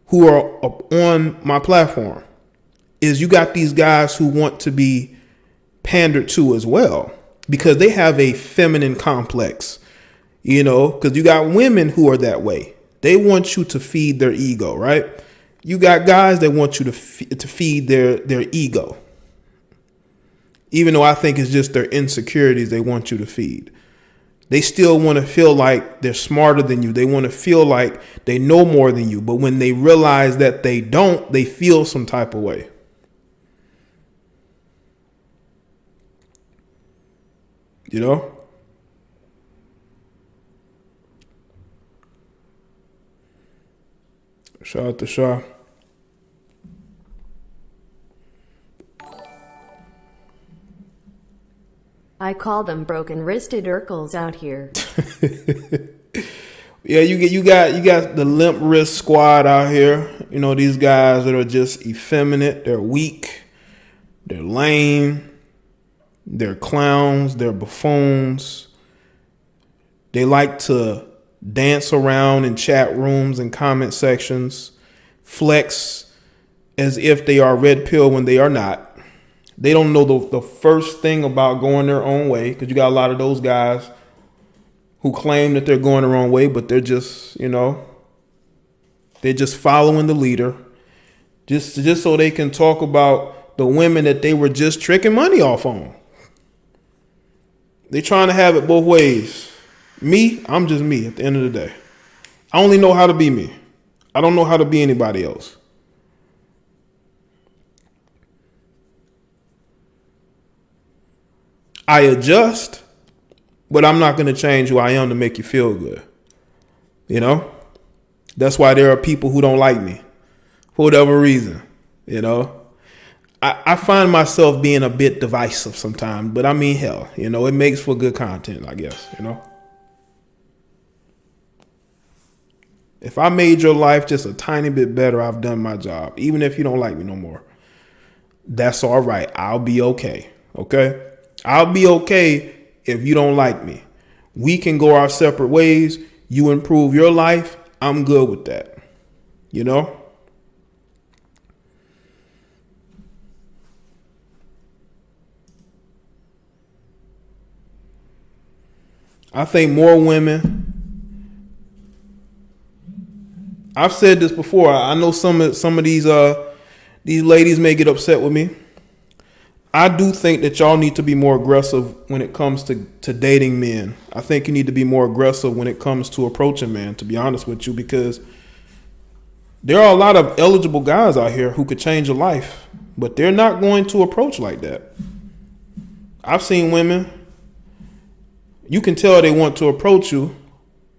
who are on my platform. Is you got these guys who want to be pandered to as well because they have a feminine complex, you know, because you got women who are that way. They want you to feed their ego, right? You got guys that want you to feed their ego. Even though I think it's just their insecurities they want you to feed. They still want to feel like they're smarter than you. They want to feel like they know more than you. But when they realize that they don't, they feel some type of way. You know? Shout out to Shaw.
I call them broken-wristed Urkels out here.
Yeah, you got the limp wrist squad out here. You know, these guys that are just effeminate, they're weak, they're lame, they're clowns, they're buffoons. They like to dance around in chat rooms and comment sections, flex as if they are red pill when they are not. They don't know the first thing about going their own way because you got a lot of those guys who claim that they're going the wrong way, but they're just, you know, they're just following the leader just so they can talk about the women that they were just tricking money off on. They're trying to have it both ways. Me, I'm just me at the end of the day. I only know how to be me. I don't know how to be anybody else. I adjust, but I'm not going to change who I am to make you feel good. You know, that's why there are people who don't like me for whatever reason. You know, I find myself being a bit divisive sometimes, but I mean, hell, you know, it makes for good content, I guess, you know. If I made your life just a tiny bit better, I've done my job. Even if you don't like me no more, that's all right. I'll be okay. Okay. I'll be okay if you don't like me. We can go our separate ways. You improve your life. I'm good with that. You know? I think more women. I've said this before. I know some of these ladies may get upset with me. I do think that y'all need to be more aggressive when it comes to dating men. I think you need to be more aggressive when it comes to approaching men, to be honest with you, because there are a lot of eligible guys out here who could change your life, but they're not going to approach like that. I've seen women, you can tell they want to approach you.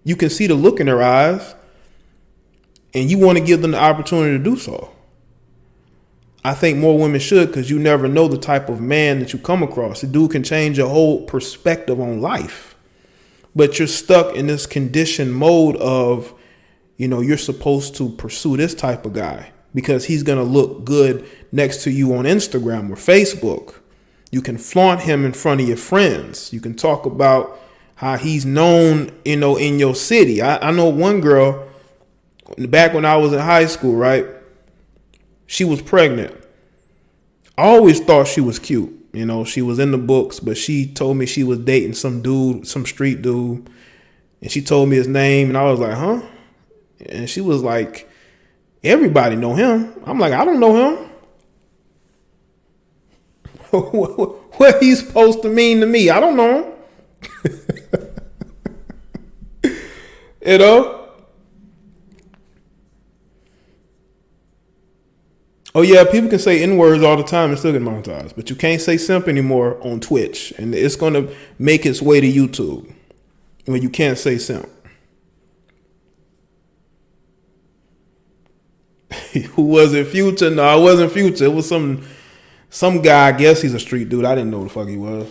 You can see the look in their eyes, and you want to give them the opportunity to do so. I think more women should, because you never know the type of man that you come across. The dude can change your whole perspective on life. But you're stuck in this conditioned mode of, you know, you're supposed to pursue this type of guy because he's going to look good next to you on Instagram or Facebook. You can flaunt him in front of your friends. You can talk about how he's known, in your city. I know one girl back when I was in high school, right? She was pregnant. I always thought she was cute. She was in the books, but she told me she was dating some dude, some street dude. And she told me his name, and I was like, huh? And she was like, everybody know him. I'm like, I don't know him. What he's supposed to mean to me? I don't know him. Oh yeah, people can say N-words all the time and still get monetized, but you can't say simp anymore on Twitch, and it's going to make its way to YouTube where you can't say simp. Who was it? Future? No, it wasn't Future. It was some guy. I guess he's a street dude. I didn't know who the fuck he was.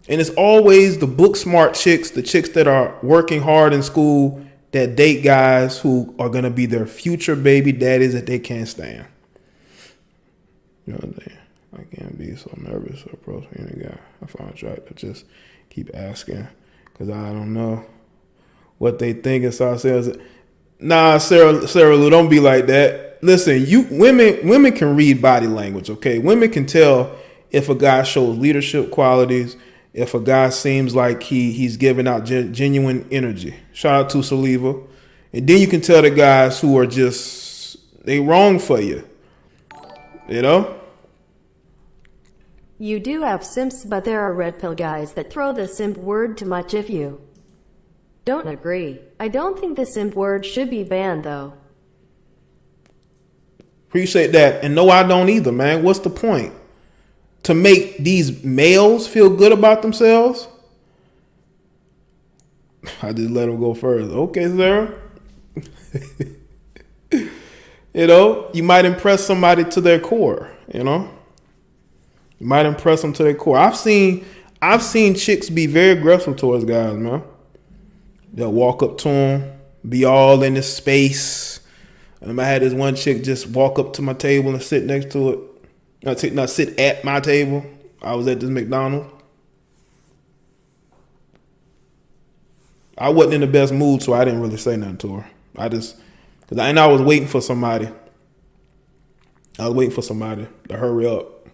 And it's always the book smart chicks, the chicks that are working hard in school, that date guys who are going to be their future baby daddies that they can't stand. I can't be so nervous to approach any guy I find attractive. Just keep asking because I don't know what they think. And so I say, nah, Sarah Lou, don't be like that. Listen, women can read body language, okay? Women can tell if a guy shows leadership qualities, if a guy seems like he's giving out genuine energy. Shout out to Saliva. And then you can tell the guys who are they wrong for you.
You do have simps, but there are red pill guys that throw the simp word too much if you don't agree. I don't think the simp word should be banned, though.
Appreciate that. And no, I don't either, man. What's the point? To make these males feel good about themselves? I just let them go first. Okay, Sarah. You might impress somebody to their core, You might impress them to their core. I've seen chicks be very aggressive towards guys, man. They'll walk up to them, be all in this space. I had this one chick just walk up to my table and sit next to it. Not sit at my table. I was at this McDonald's. I wasn't in the best mood, so I didn't really say nothing to her. I was waiting for somebody. I was waiting for somebody to hurry up.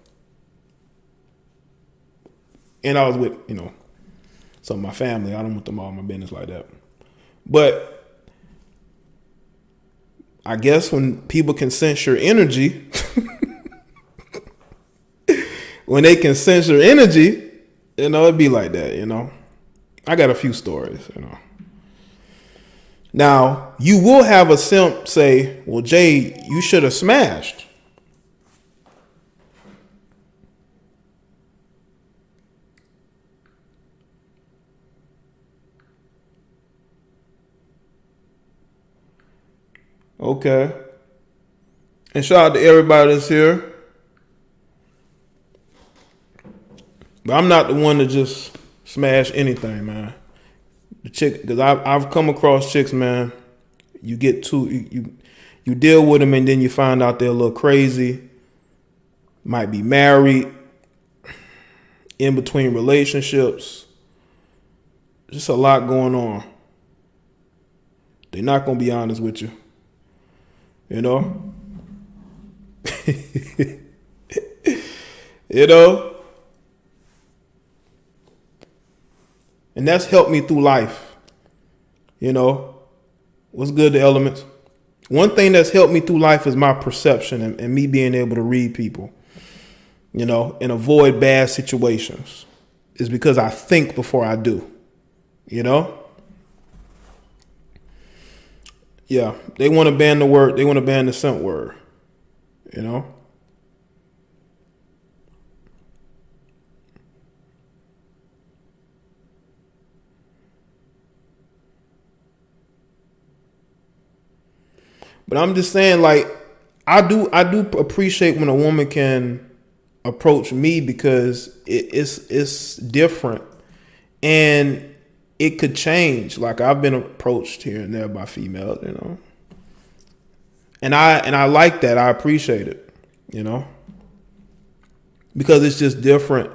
And I was with, some of my family. I don't want them all in my business like that. But I guess when people can sense your energy, when they can sense your energy, it'd be like that, I got a few stories, Now, you will have a simp say, well, Jay, you should have smashed. Okay. And shout out to everybody that's here. But I'm not the one to just smash anything, man. The chick, because I've come across chicks, man. You get you deal with them, and then you find out they're a little crazy. Might be married, in between relationships. Just a lot going on. They're not gonna be honest with you. And that's helped me through life. What's good, the elements? One thing that's helped me through life is my perception and me being able to read people, and avoid bad situations. It's because I think before I do, Yeah, they want to ban the word. They want to ban the simp word, But I'm just saying, like, I do appreciate when a woman can approach me because it's different and it could change. Like, I've been approached here and there by females, and I like that. I appreciate it,
because it's just different.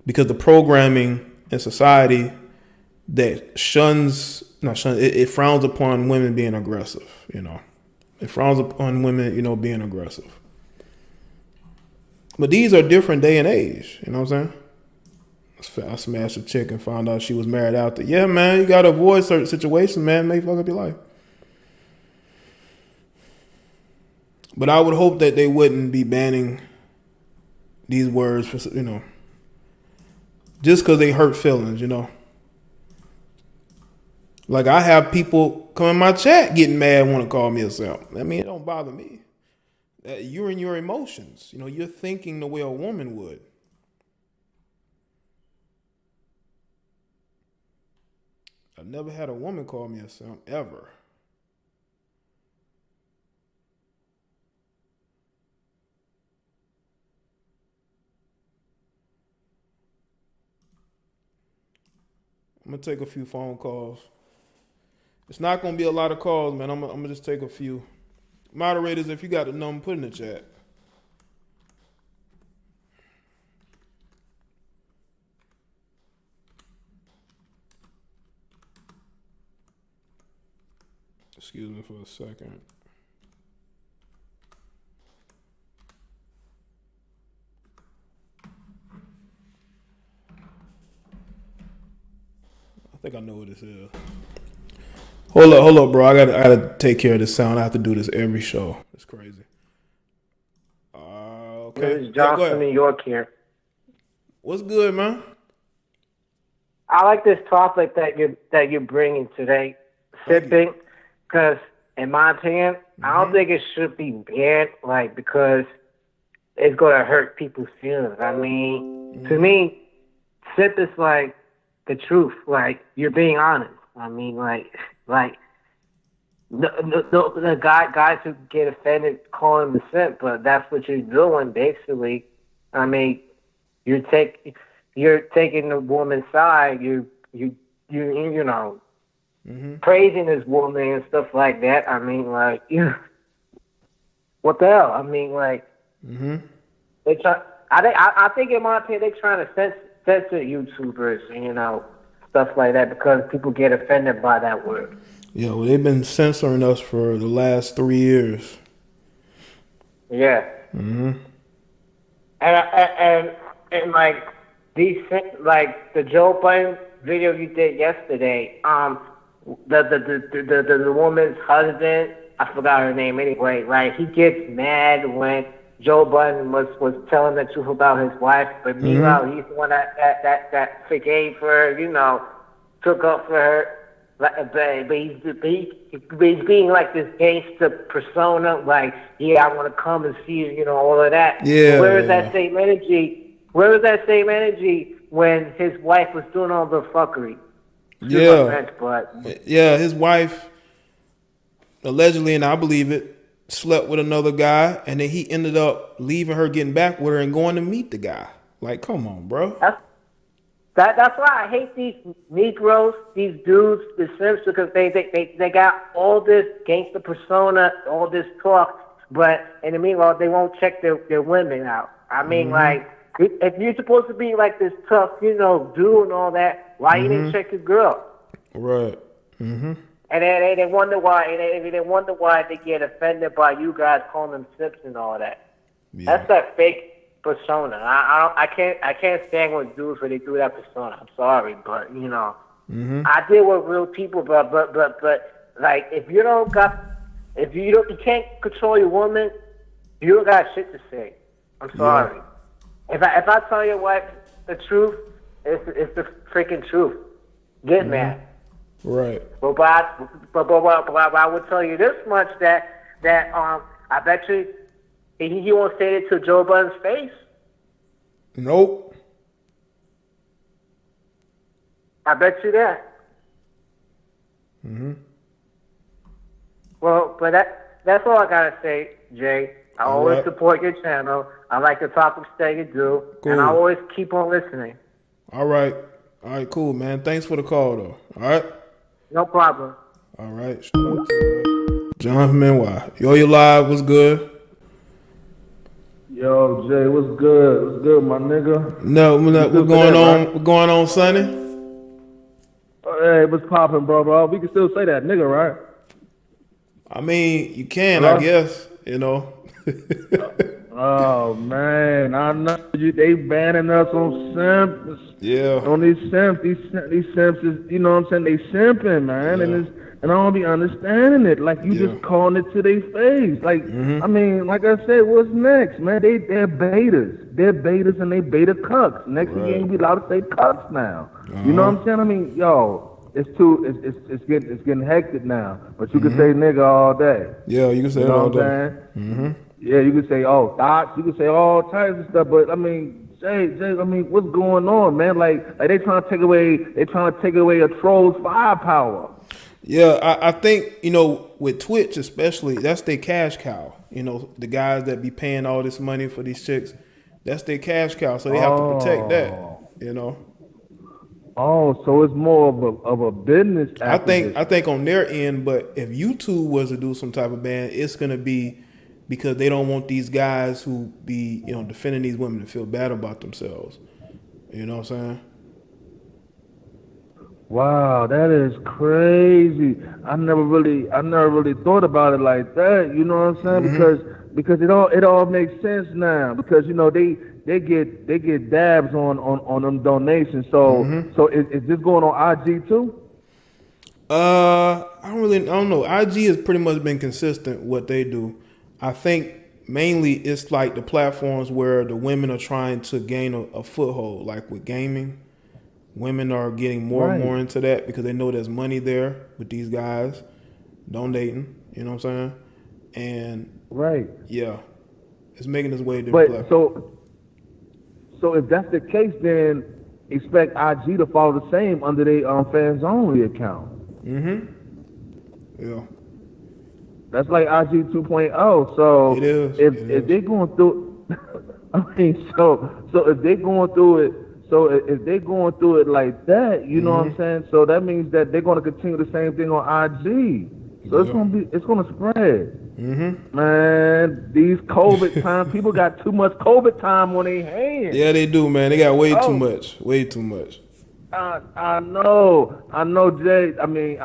Because the programming in society that it frowns upon women being aggressive. You know, it frowns upon women, you know, being aggressive. But these are different day and age. You know what I'm saying? I smashed a chick and found out she was married out there. Yeah, man, you gotta avoid certain situations, man. May fuck up your life. But I would hope that they wouldn't be banning these words for, you know, just because they hurt feelings, you know. Like, I have people come in my chat getting mad and want to call me a simp. I mean, it don't bother me. You're in your emotions. You know, you're thinking the way a woman would. I've never had a woman call me a simp, ever. I'm going to take a few phone calls. It's not going to be a lot of calls, man. I'm going to just take a few. Moderators, if you got the number, put in the chat. Excuse me for a second. I think I know what this is. Hold up, bro. I gotta take care of this sound. I have to do this every show. It's crazy. Okay.
This is John from New York here.
What's good, man?
I like this topic that you're bringing today, simping, because in my opinion, I don't think it should be banned, like, because it's gonna hurt people's feelings. I mean, to me, simp is like the truth. Like, you're being honest. I mean, like the guys who get offended call him a simp, but that's what you're doing basically. I mean, you're taking the woman's side. You know, praising this woman and stuff like that. I mean, like, what the hell? I mean, like, they try. I think in my opinion, they're trying to censor YouTubers and, you know, stuff like that because people get offended by that word.
Yeah, well, they've been censoring us for the last 3 years.
Yeah. And like these, like the Joe Biden video you did yesterday, the woman's husband, I forgot her name anyway. Like, he gets mad when Joe Biden was telling the truth about his wife, but meanwhile he's the one that forgave her, you know, took up for her. But he's being like this gangster persona, like, yeah, I want to come and see you, you know, all of that.
Yeah.
Where is that same energy? Where was that same energy when his wife was doing all the fuckery?
Yeah, his wife allegedly, and I believe it, slept with another guy, and then he ended up leaving her, getting back with her, and going to meet the guy. Like, come on, bro.
That's why I hate these Negroes, these dudes, the simps, because they got all this gangster persona, all this talk, but in the meanwhile, they won't check their women out. I mean, like, if you're supposed to be like this tough, you know, dude and all that, why you didn't check your girl?
Right.
And they wonder why. They wonder why they get offended by you guys calling them simps and all that. Yeah. That's that fake persona. I can't stand when dudes when they do that persona. I'm sorry, but you know, I deal with real people. But like, if you can't control your woman, you don't got shit to say. I'm sorry. Yeah. If I tell your wife the truth, it's the freaking truth. Get mad.
Right.
But I would tell you this much that I bet you he won't say it to Joe Biden's face.
Nope.
I bet you that. Well, but that's all I gotta say, Jay. I always support your channel. I like the topics that you do, and I always keep on listening.
All right, cool, man. Thanks for the call, though. All right.
No problem.
All right. John from NY. Yo, you live. What's good?
Yo, Jay, what's good? What's good, my nigga?
No, what's going on? Right? What's going on, Sonny?
Hey, what's popping, bro? We can still say that, nigga, right?
I mean, you can, I guess. You know.
Oh man, I know they banning us on simps.
Yeah.
On these simps, these simps is, you know what I'm saying? They simping, man, and I don't be understanding it. Like you just calling it to their face. Like I mean, like I said, what's next, man? They're betas. They're betas and they beta cucks. Next thing you ain't be allowed to say cucks now. You know what I'm saying? I mean, yo. It's getting hectic now, but you can say nigga all day.
Yeah, you can say it all day.
Yeah, you can say thoughts, you can say all types of stuff, but I mean, Jay, I mean, what's going on, man? Like they trying to take away a troll's firepower.
Yeah, I think, you know, with Twitch especially, that's their cash cow. You know, the guys that be paying all this money for these chicks, that's their cash cow, so they have to protect that. You know.
Oh, so it's more of a business acquisition.
I think on their end, but if YouTube was to do some type of ban, it's gonna be because they don't want these guys who be, you know, defending these women to feel bad about themselves. You know what I'm saying?
Wow, that is crazy. I never really thought about it like that. You know what I'm saying? Because it all makes sense now. Because you know they get dabs on them donations. So is this going on IG too?
I don't know. IG has pretty much been consistent what they do. I think mainly it's like the platforms where the women are trying to gain a foothold, like with gaming. Women are getting more and more into that because they know there's money there with these guys donating. You know what I'm saying? And yeah, it's making its way to the platform.
So if that's the case, then expect IG to follow the same under their fans only account.
Yeah.
That's like IG 2.0. So
it is.
If they're going through, I mean, so if they're going through it, if they're going through it like that, you know what I'm saying? So that means that they're going to continue the same thing on IG. So it's going to spread. Man, these COVID times, people got too much COVID time on their hands.
Yeah, they do, man. They got way too much.
I know, Jay. I mean,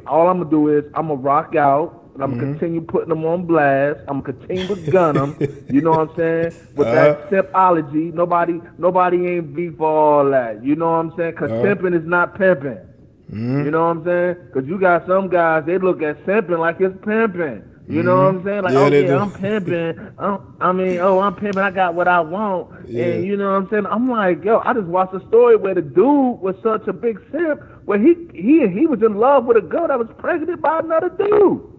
all I'm gonna do is I'm gonna rock out. And I'm gonna continue putting them on blast. I'm gonna continue to gun them. You know what I'm saying? With that simpology, nobody ain't beef for all that. You know what I'm saying? Cause simping is not pimping. You know what I'm saying? Cause you got some guys, they look at simping like it's pimping. You know what I'm saying? Like, I'm pimping. I'm pimping. I got what I want. Yeah. And you know what I'm saying? I'm like, yo, I just watched a story where the dude was such a big simp where he was in love with a girl that was pregnant by another dude.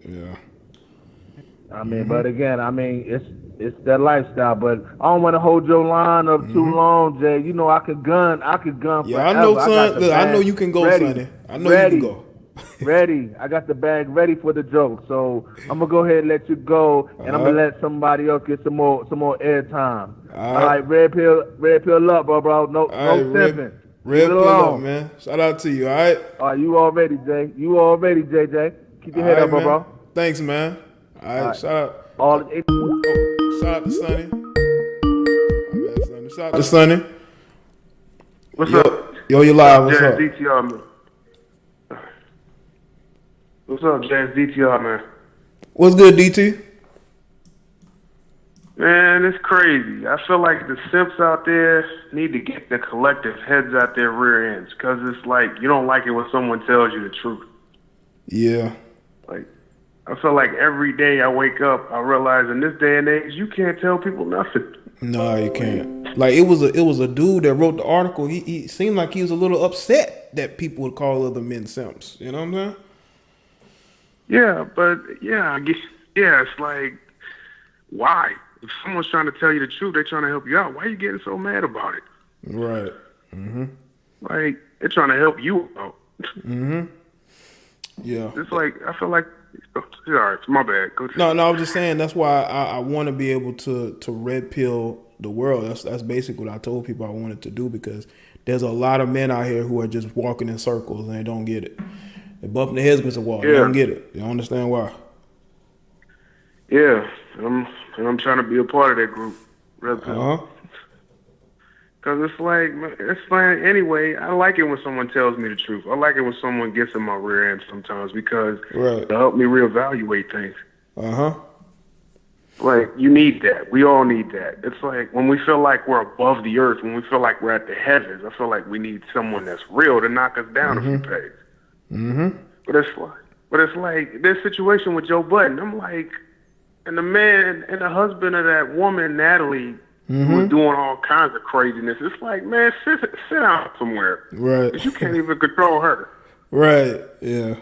Yeah.
I mean, but again, I mean, it's that lifestyle. But I don't want to hold your line up too long, Jay. You know, I could gun.
Yeah,
forever.
I know, son. Look, I know you can go, Sonny. I know you can go.
Ready. I got the bag ready for the joke. So I'm gonna go ahead and let you go, and I'm gonna let somebody else get some more air time. All right, red pill up, bro. No simping.
Red pill up, man. Shout out to you. All right.
All right, you already, Jay. JJ. Keep your head up,
man.
bro.
Thanks, man. All right. Shout out. Shout out to Sonny. Shout out to Sonny.
What's up?
Yo, you live. What's up?
DTR, man. What's up, James DTR, man?
What's good, DT?
Man, it's crazy. I feel like the simps out there need to get the collective heads out their rear ends, because it's like you don't like it when someone tells you the truth.
Yeah.
Like, I feel like every day I wake up, I realize in this day and age, you can't tell people nothing.
No, you can't. Like, it was a dude that wrote the article. He seemed like he was a little upset that people would call other men simps. You know what I'm saying?
Yeah, but I guess it's like, why? If someone's trying to tell you the truth, they're trying to help you out. Why are you getting so mad about it?
Right.
Like, they're trying to help you out.
Yeah.
It's like, I feel like, all right, it's my bad. Go
No, I was just saying that's why I want to be able to red pill the world. That's basically what I told people I wanted to do, because there's a lot of men out here who are just walking in circles and they don't get it. They bumping their heads against the wall. They don't get it. They don't understand why.
Yeah, I'm trying to be a part of that group. Red pill. Cause it's like anyway. I like it when someone tells me the truth. I like it when someone gets in my rear end sometimes because it'll help me reevaluate things. Like you need that. We all need that. It's like when we feel like we're above the earth, when we feel like we're at the heavens. I feel like we need someone that's real to knock us down a few pegs. But it's like this situation with Joe Budden. I'm like, and the man and the husband of that woman, Natalie. Who's doing all kinds of craziness. It's like, man, sit down somewhere. Right. 'Cause you can't even control her.
Right. Yeah.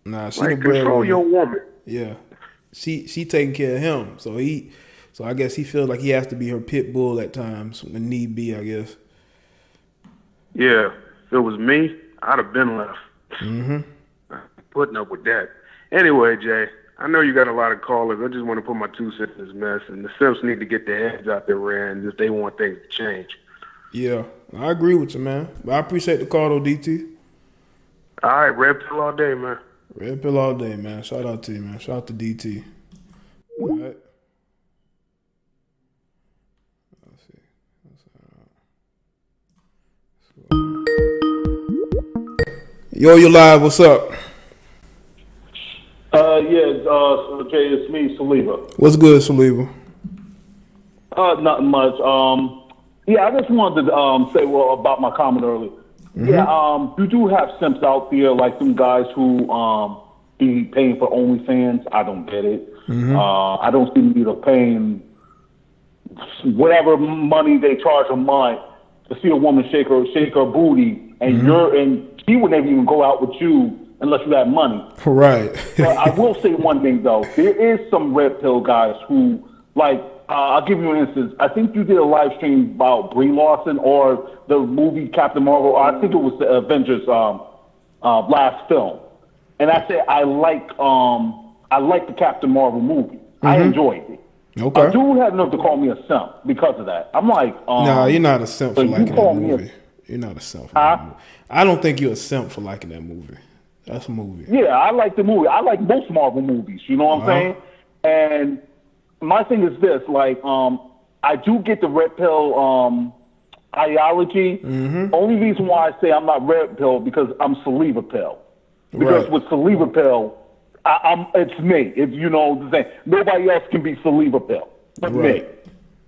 Nah, she
like, control your woman.
Yeah. She taking care of him. So I guess he feels like he has to be her pit bull at times when need be, I guess.
Yeah. If it was me, I'd have been left. Putting up with that. Anyway, Jay, I know you got a lot of callers. I just want to put my 2 cents in this mess. And the simps need to get their heads out their ends if they want things to change.
Yeah, I agree with you, man. But I appreciate the call, though, DT.
All right, red pill all day, man.
Red pill all day, man. Shout out to you, man. Shout out to DT. All right. Let's see. Yo, you live. What's up?
Jay, it's me, Saliba.
What's good, Saliba?
Not much. I just wanted to say about my comment earlier. You do have simps out there, like some guys who be paying for OnlyFans. I don't get it. I don't see the need of paying whatever money they charge a month to see a woman shake her booty, and she would never even go out with you unless you have money.
Right.
But I will say one thing, though. There is some red pill guys who, like, I'll give you an instance. I think you did a live stream about Brie Larson or the movie Captain Marvel. I think it was the Avengers last film. And I said I like the Captain Marvel movie. I enjoyed it.
Okay.
Dude had enough to call me a simp because of that. I'm like,
nah, you're not a simp for liking that movie. You're not a simp for that movie. I don't think you're a simp for liking that movie. That's a movie.
Yeah, I like the movie. I like most Marvel movies. You know what I'm saying? And my thing is this: like, I do get the red pill ideology. Only reason why I say I'm not red pill because I'm Saliva pill. Because with Saliva pill, it's me. If you know the thing, nobody else can be Saliva pill but me.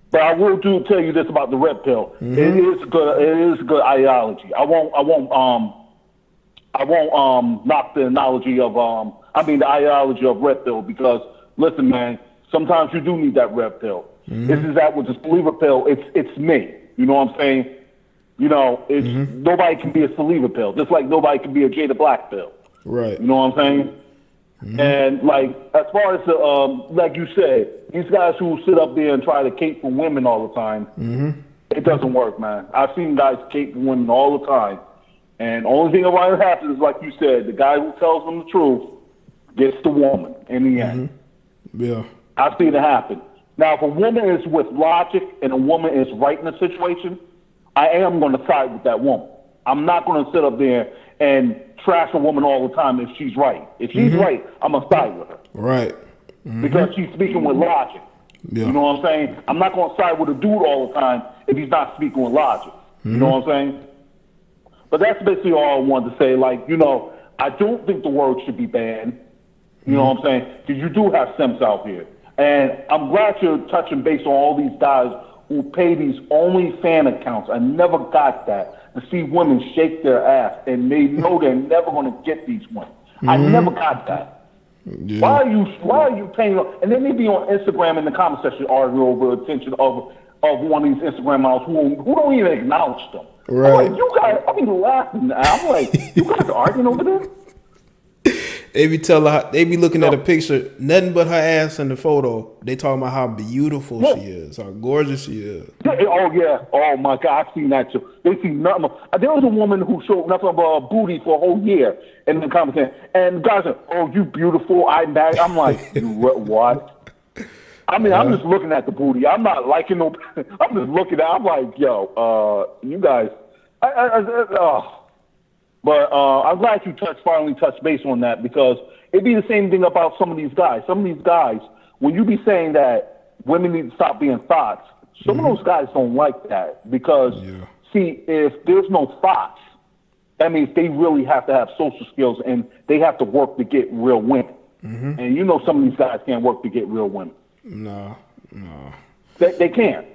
But I will tell you this about the red pill. It is good. It is good ideology. I won't knock the analogy of the ideology of red pill because listen, man, sometimes you do need that red pill. This is that with the Saliva pill. It's me. You know what I'm saying? You know, it's nobody can be a Saliva pill, just like nobody can be a Jada Black pill.
Right.
You know what I'm saying? And like as far as the like you said, these guys who sit up there and try to cape for women all the time, it doesn't work, man. I've seen guys cape for women all the time. And the only thing that happens is, like you said, the guy who tells them the truth gets the woman in the end.
Yeah.
I've seen it happen. Now, if a woman is with logic and a woman is right in a situation, I am going to side with that woman. I'm not going to sit up there and trash a woman all the time if she's right. If she's right, I'm going to side with her.
Right.
Because she's speaking with logic.
Yeah.
You know what I'm saying? I'm not going to side with a dude all the time if he's not speaking with logic. You know what I'm saying? But that's basically all I wanted to say. Like, you know, I don't think the word should be banned. You know what I'm saying? Because you do have simps out here. And I'm glad you're touching base on all these guys who pay these OnlyFans accounts. I never got that. To see women shake their ass and they know they're never going to get these women. I never got that. Yeah. Why are you paying? And then they be on Instagram in the comment section arguing over attention of one of these Instagram models who don't even acknowledge them.
Right.
I'm like, you guys, I be laughing. I'm like, you guys are arguing over there?
They be looking at a picture, nothing but her ass in the photo. They talking about how beautiful she is, how gorgeous she is.
Oh yeah, oh my God, I've seen that too. They see nothing. There was a woman who showed nothing but her booty for a whole year in the comments, and the guys said, "Oh, you beautiful." I'm like, you what? I mean, I'm just looking at the booty. I'm not liking no. I'm just looking at. I'm like, yo, you guys. But I'm glad you finally touched base on that because it'd be the same thing about some of these guys. Some of these guys when you be saying that women need to stop being thoughts, some of those guys don't like that because, see, if there's no thoughts, that means they really have to have social skills and they have to work to get real women. And you know some of these guys can't work to get real women.
No.
They can't.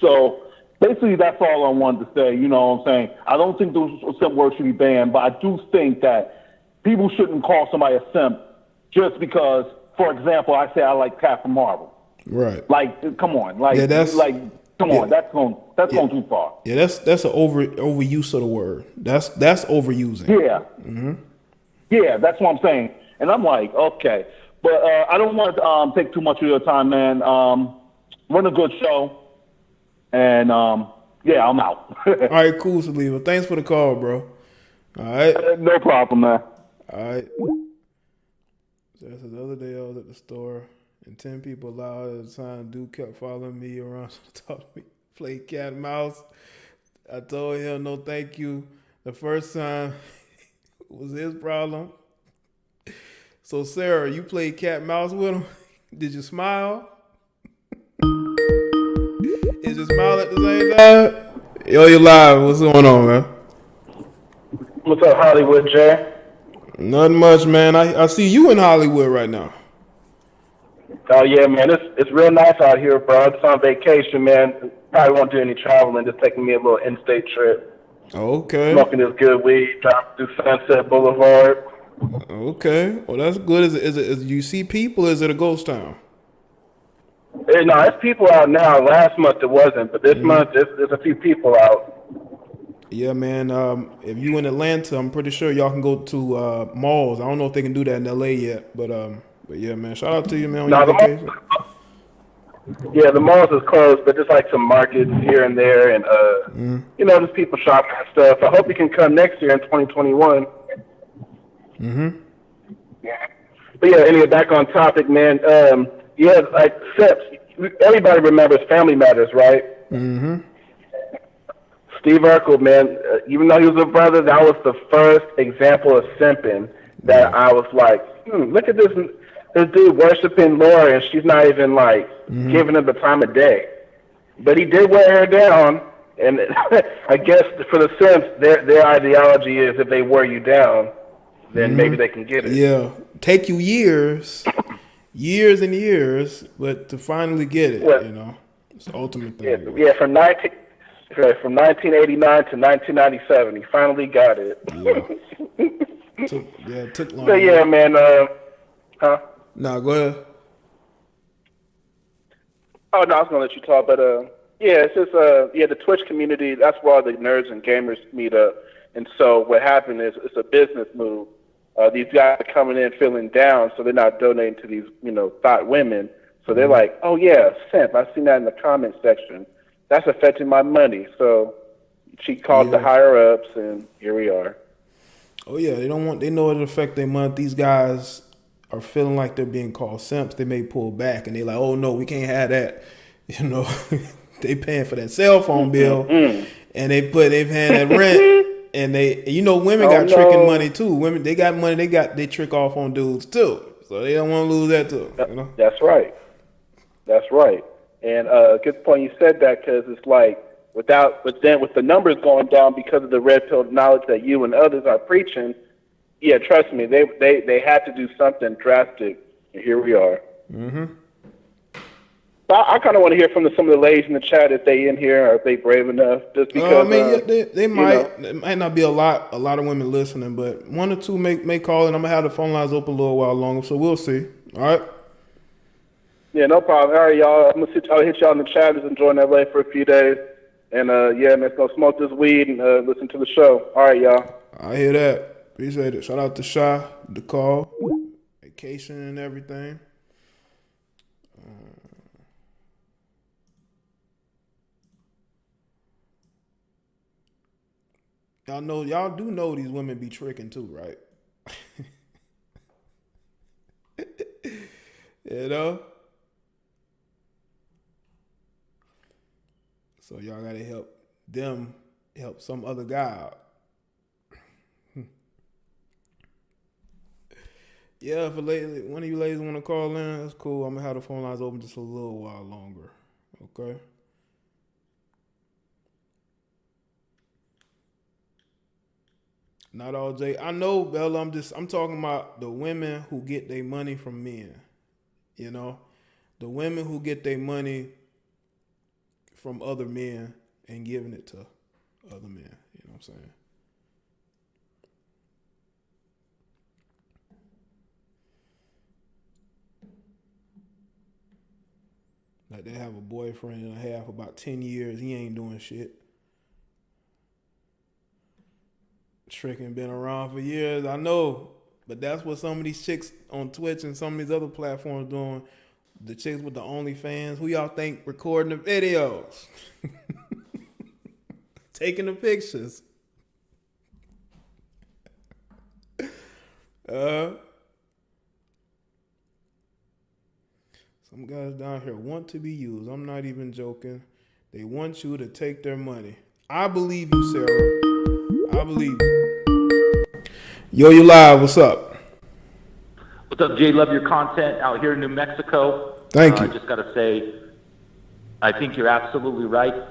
So basically that's all I wanted to say. You know what I'm saying? I don't think those simp words should be banned, but I do think that people shouldn't call somebody a simp just because, for example, I say I like Captain Marvel.
Right.
Like, come on. Like, come on. That's going too far.
Yeah, that's an overuse of the word. That's overusing.
Yeah. Yeah, that's what I'm saying. And I'm like, okay. But I don't want to take too much of your time, man. Run a good show. And, yeah, I'm out.
All right, cool, Saliva. Thanks for the call, bro. All right.
No problem, man.
All right. So that's the other day I was at the store, and 10 people loud at the time. Dude kept following me around, so talk to me, play cat and mouse. I told him no thank you. The first time was his problem. So, Sarah, you played cat and mouse with him? Did you smile? Is you smile at the same time? Yo, you live. What's going on, man?
What's up, Hollywood, Jay?
Nothing much, man. I see you in Hollywood right now.
Oh, yeah, man. It's real nice out here, bro. It's on vacation, man. Probably won't do any traveling. Just taking me a little in-state trip.
Okay.
Smoking this good weed, driving through Sunset Boulevard.
Okay. Well, that's good. Is it you see people? Or is it a ghost town?
No, it's people out now. Last month it wasn't, but this month there's a few people out.
Yeah, man. If you in Atlanta, I'm pretty sure y'all can go to malls. I don't know if they can do that in LA yet, but yeah, man. Shout out to you, man. On your vacation.
Yeah, the malls is closed, but just like some markets here and there, and you know, just people shopping and stuff. I hope you can come next year in 2021. But yeah, anyway, back on topic, man. Yeah, like SIPs. Everybody remembers Family Matters, right? Steve Urkel, man. Even though he was a brother, that was the first example of simping that I was like, look at this dude worshiping Laura, and she's not even like giving him the time of day. But he did wear her down, and I guess for the simps, their ideology is if they wear you down, then maybe they can get it.
Yeah, take you years and years, but to finally get it, you know, it's the ultimate thing.
Yeah, from 1989 to 1997, he finally got it.
It took long.
So yeah, man. Huh?
Nah, go ahead.
Oh no, I was gonna let you talk, but yeah, it's just the Twitch community. That's where all the nerds and gamers meet up. And so what happened is it's a business move. These guys are coming in feeling down, so they're not donating to these, thought women. So they're like, oh yeah, simp. I've seen that in the comment section. That's affecting my money. So she called the higher ups, and here we are.
Oh yeah, they know it'll affect their month. These guys are feeling like they're being called simps. They may pull back, and they're like, oh no, we can't have that. They paying for that cell phone bill, and they've paying that rent. And women got tricking money too. Women, they got money. They trick off on dudes too. So they don't want to lose that too.
That's right. And good point you said that, because it's like with the numbers going down because of the red pill knowledge that you and others are preaching. Yeah, trust me, they had to do something drastic, and here we are. I kind of want to hear from some of the ladies in the chat if they in here or if they brave enough. Just because
they might. It might not be a lot of women listening, but one or two may call, and I'm gonna have the phone lines open a little while longer, so we'll see. All right.
Yeah, no problem. All right, y'all. I'll hit y'all in the chat. Just enjoying LA for a few days, and man, let's go smoke this weed and listen to the show. All right, y'all.
I hear that. Appreciate it. Shout out to Shy, the call, vacation, and everything. Y'all do know these women be tricking too, right? So y'all gotta help some other guy out. Yeah, if one of you ladies want to call in, that's cool. I'm gonna have the phone lines open just a little while longer. Okay. Not all Jay. I know, Bella. I'm talking about the women who get their money from men. You know, the women who get their money from other men and giving it to other men. You know what I'm saying? Like they have a boyfriend and a half, about 10 years. He ain't doing shit. Tricking been around for years, I know. But that's what some of these chicks on Twitch and some of these other platforms doing. The chicks with the OnlyFans, who y'all think recording the videos? Taking the pictures. Some guys down here want to be used. I'm not even joking. They want you to take their money. I believe you, Sarah. I believe you. Yo, you live. What's up?
What's up, Jay? Love your content out here in New Mexico.
Thank you.
I just got to say, I think you're absolutely right.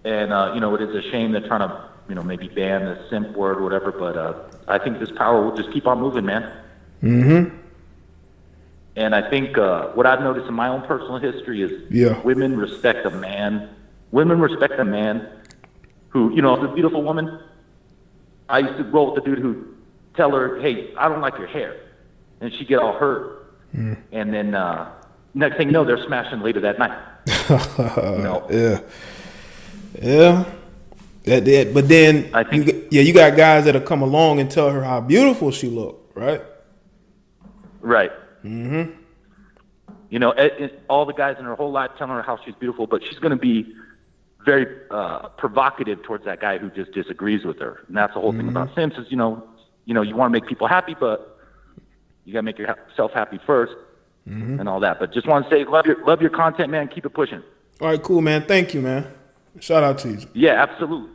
And, it is a shame they're trying to, maybe ban the simp word or whatever. But I think this power will just keep on moving, man. Mm-hmm. And I think what I've noticed in my own personal history is women respect a man. Women respect a man who, is a beautiful woman. I used to roll with the dude who tell her, hey, I don't like your hair. And she'd get all hurt. Mm. And then next thing you know, they're smashing later that night.
Yeah. Yeah. But then I think you got guys that'll come along and tell her how beautiful she look, right?
Right. Mm-hmm. All the guys in her whole life telling her how she's beautiful, but she's going to be very provocative towards that guy who just disagrees with her. And that's the whole thing about simps is, you want to make people happy, but you got to make yourself happy first and all that. But just want to say, love your content, man. Keep it pushing.
All right, cool, man. Thank you, man. Shout out to you.
Yeah, absolutely.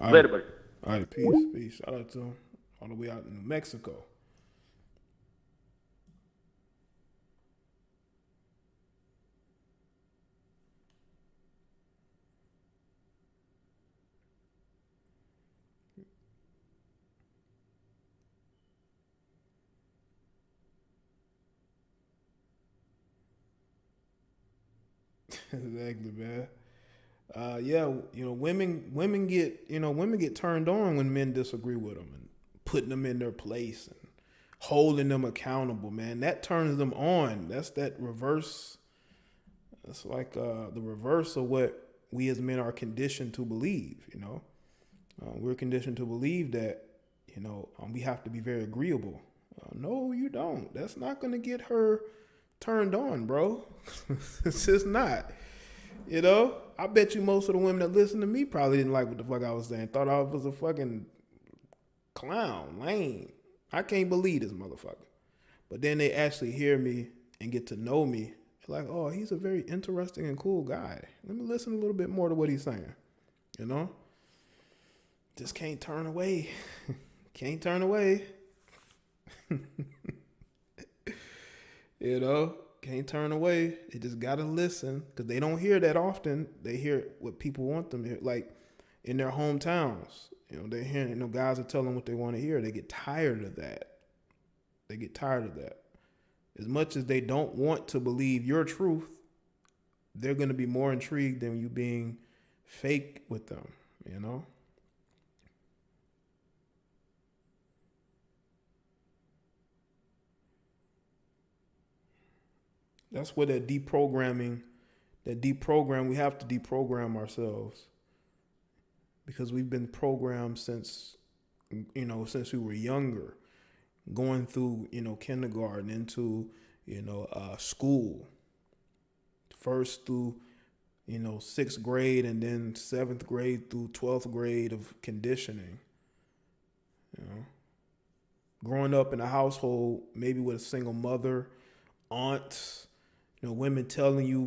Later, buddy.
All right, peace. Shout out to him all the way out in New Mexico. Exactly, man. Women get turned on when men disagree with them and putting them in their place and holding them accountable, man. That turns them on. That's that reverse. That's like the reverse of what we as men are conditioned to believe. We're conditioned to believe that we have to be very agreeable. No, you don't. That's not going to get her turned on, bro. It's just not. I bet you most of the women that listen to me probably didn't like what the fuck I was saying. Thought I was a fucking clown, lame. I can't believe this motherfucker. But then they actually hear me and get to know me. They're like, oh, he's a very interesting and cool guy. Let me listen a little bit more to what he's saying. Just can't turn away. Can't turn away. Can't turn away. They just gotta listen because they don't hear that often. They hear what people want them to hear, like in their hometowns. They hear guys are telling what they want to hear. They get tired of that. As much as they don't want to believe your truth, they're gonna be more intrigued than you being fake with them. That's where that deprogram, we have to deprogram ourselves because we've been programmed since we were younger, going through, kindergarten into, school, first through, 6th grade and then 7th grade through 12th grade of conditioning, growing up in a household, maybe with a single mother, aunts, women telling you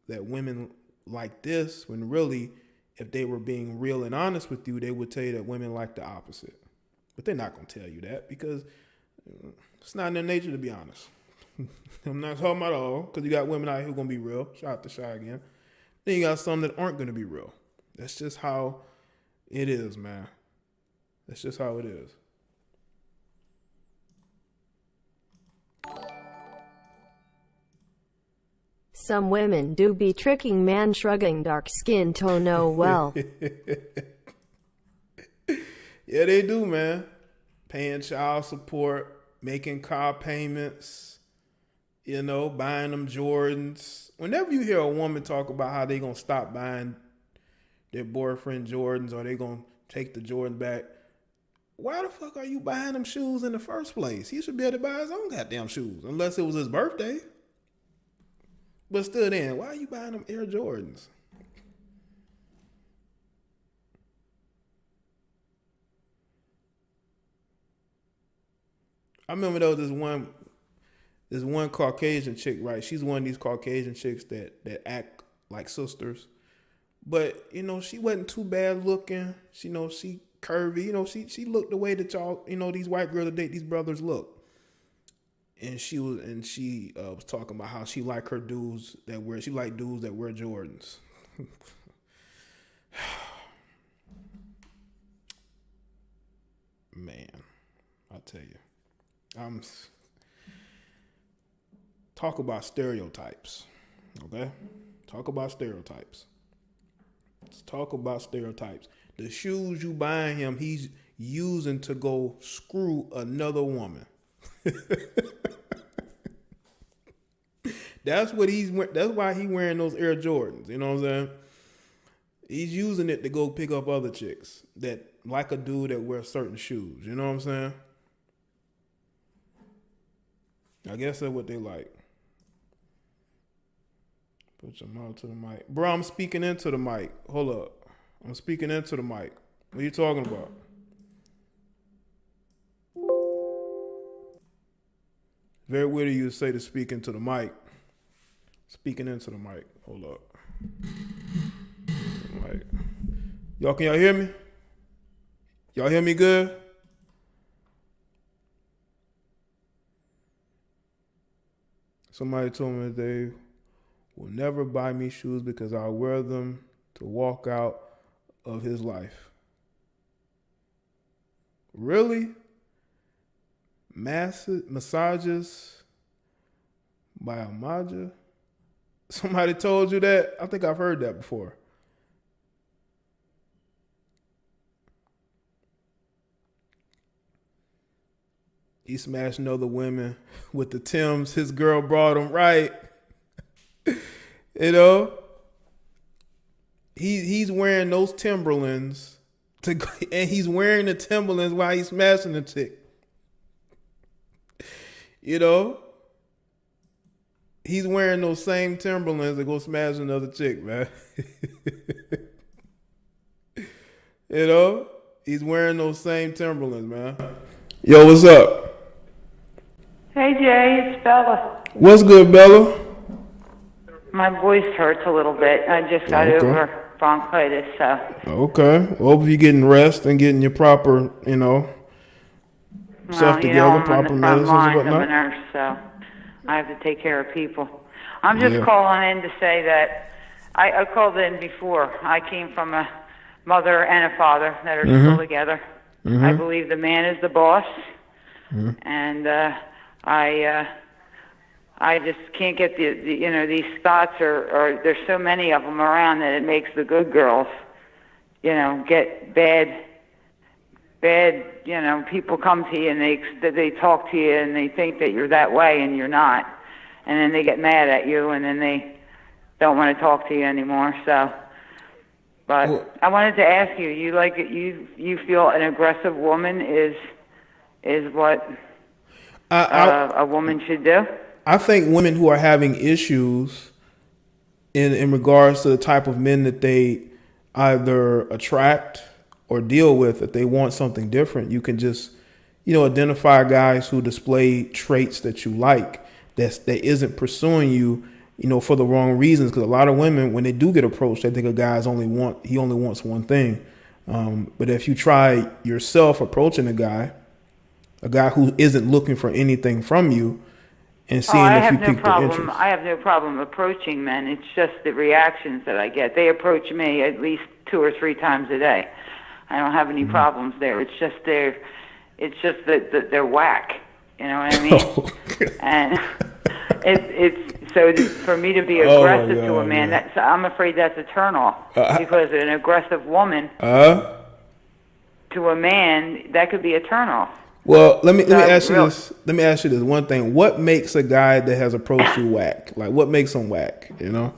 that women like this, when really, if they were being real and honest with you, they would tell you that women like the opposite. But they're not going to tell you that because it's not in their nature to be honest. I'm not talking about all, because you got women out here who are going to be real. Shout out to Shy again. Then you got some that aren't going to be real. That's just how it is, man. That's just how it is.
Some women do be tricking man, shrugging dark skin tone oh well.
Yeah, they do, man. Paying child support, making car payments, you know, buying them Jordans. Whenever you hear a woman talk about how they going to stop buying their boyfriend Jordans or they going to take the Jordan back, why the fuck are you buying them shoes in the first place? He should be able to buy his own goddamn shoes, unless it was his birthday. But still then, why are you buying them Air Jordans? I remember there was this one Caucasian chick, right? She's one of these Caucasian chicks that act like sisters. But, you know, she wasn't too bad looking. She curvy. You know, she looked the way that y'all, you know, these white girls that date these brothers look. And she was talking about how she like dudes that wear Jordans. Man, I tell you, talk about stereotypes. Okay, talk about stereotypes. Let's talk about stereotypes. The shoes you buying him, he's using to go screw another woman. That's why he wearing those Air Jordans. You know what I'm saying? He's using it to go pick up other chicks that like a dude that wears certain shoes. You know what I'm saying? I guess that's what they like. Put your mouth to the mic. Bro, I'm speaking into the mic. Hold up. I'm speaking into the mic. What are you talking about? Very weird of you to say to speak into the mic. Speaking into the mic. Hold up. Mic. Can y'all hear me? Y'all hear me good? Somebody told me they will never buy me shoes because I'll wear them to walk out of his life. Really? Massages by Amaja? Somebody told you that? I think I've heard that before. He smashing other women with the Timbs. His girl brought him, right? You know? He's wearing those Timberlands and he's wearing the Timberlands while he's smashing the chick. You know? He's wearing those same Timberlands to go smash another chick, man. You know? He's wearing those same Timberlands, man. Yo, what's up?
Hey Jay, it's Bella.
What's good, Bella?
My voice hurts a little bit. I just got over bronchitis, so.
Okay. Well, hope you're getting rest and getting your proper, stuff together, proper medicines and whatnot.
I'm a nurse, so I have to take care of people. I'm just calling in to say that I called in before. I came from a mother and a father that are still together. Mm-hmm. I believe the man is the boss, and I just can't get these thoughts or there's so many of them around that it makes the good girls, get bad, people come to you and they talk to you and they think that you're that way and you're not. And then they get mad at you and then they don't want to talk to you anymore. So, but I wanted to ask you, you feel an aggressive woman is what a woman should do?
I think women who are having issues in regards to the type of men that they either attract or deal with, if they want something different, you can just, identify guys who display traits that you like, that isn't pursuing you, for the wrong reasons. Because a lot of women, when they do get approached, they think a guy's only wants one thing. But if you try yourself approaching a guy who isn't looking for anything from you, and seeing if you pique their interest.
I have no problem approaching men. It's just the reactions that I get. They approach me at least 2 or 3 times a day. I don't have any problems there. It's just that they're whack. You know what I mean? And it's so for me to be aggressive to a man. I'm afraid that's a turnoff because an aggressive woman to a man, that could be a turnoff.
Well, let me ask you this. Let me ask you this one thing. What makes a guy that has approached you whack? Like, what makes him whack? You know,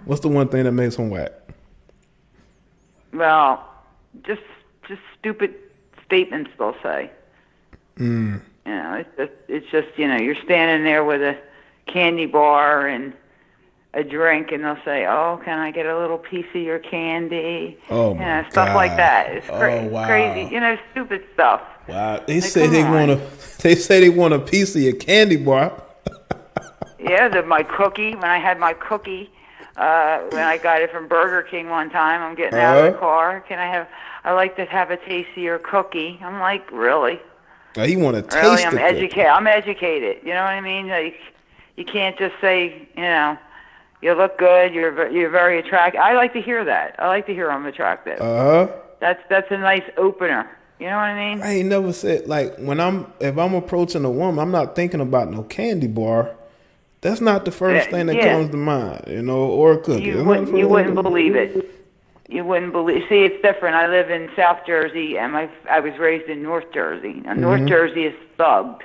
what's the one thing that makes him whack?
Well, just stupid statements they'll say. You know, it's just you're standing there with a candy bar and a drink, and they'll say, "Oh, can I get a little piece of your candy?"
Oh,
stuff like that. It's crazy. Stupid stuff.
Wow, they say they want a piece of your candy bar.
Yeah, my cookie. When I had my cookie, when I got it from Burger King one time, I'm getting out of the car. I like to have a taste of your cookie. I'm like, really?
He want to taste
really,
it.
I'm educated. You know what I mean? Like, you can't just say, you look good. You're very attractive. I like to hear that. I like to hear I'm attractive. That's a nice opener. You know what I mean?
I ain't never said, like, if I'm approaching a woman, I'm not thinking about no candy bar. That's not the first thing that comes to mind, or a cookie.
You wouldn't believe it. You wouldn't believe. See, it's different. I live in South Jersey, and I was raised in North Jersey. Now, North Jersey is thugged,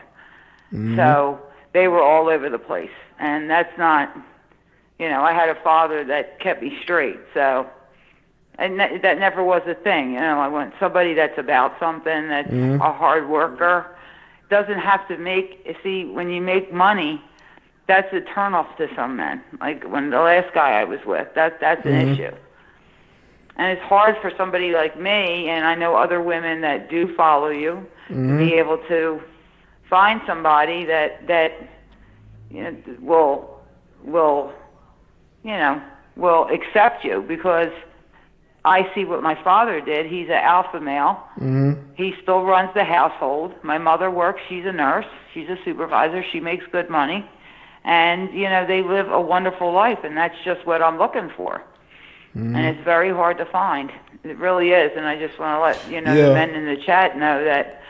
so they were all over the place, and that's not. I had a father that kept me straight, so. And that never was a thing. I want somebody that's about something, that's a hard worker. Doesn't have to when you make money, that's a turnoff to some men. Like when the last guy I was with, that's an issue. And it's hard for somebody like me, and I know other women that do follow you, to be able to find somebody that will accept you, because I see what my father did. He's an alpha male. He still runs the household. My mother works. She's a nurse. She's a supervisor. She makes good money. And, they live a wonderful life, and that's just what I'm looking for. And it's very hard to find. It really is. And I just want to let, the men in the chat know that,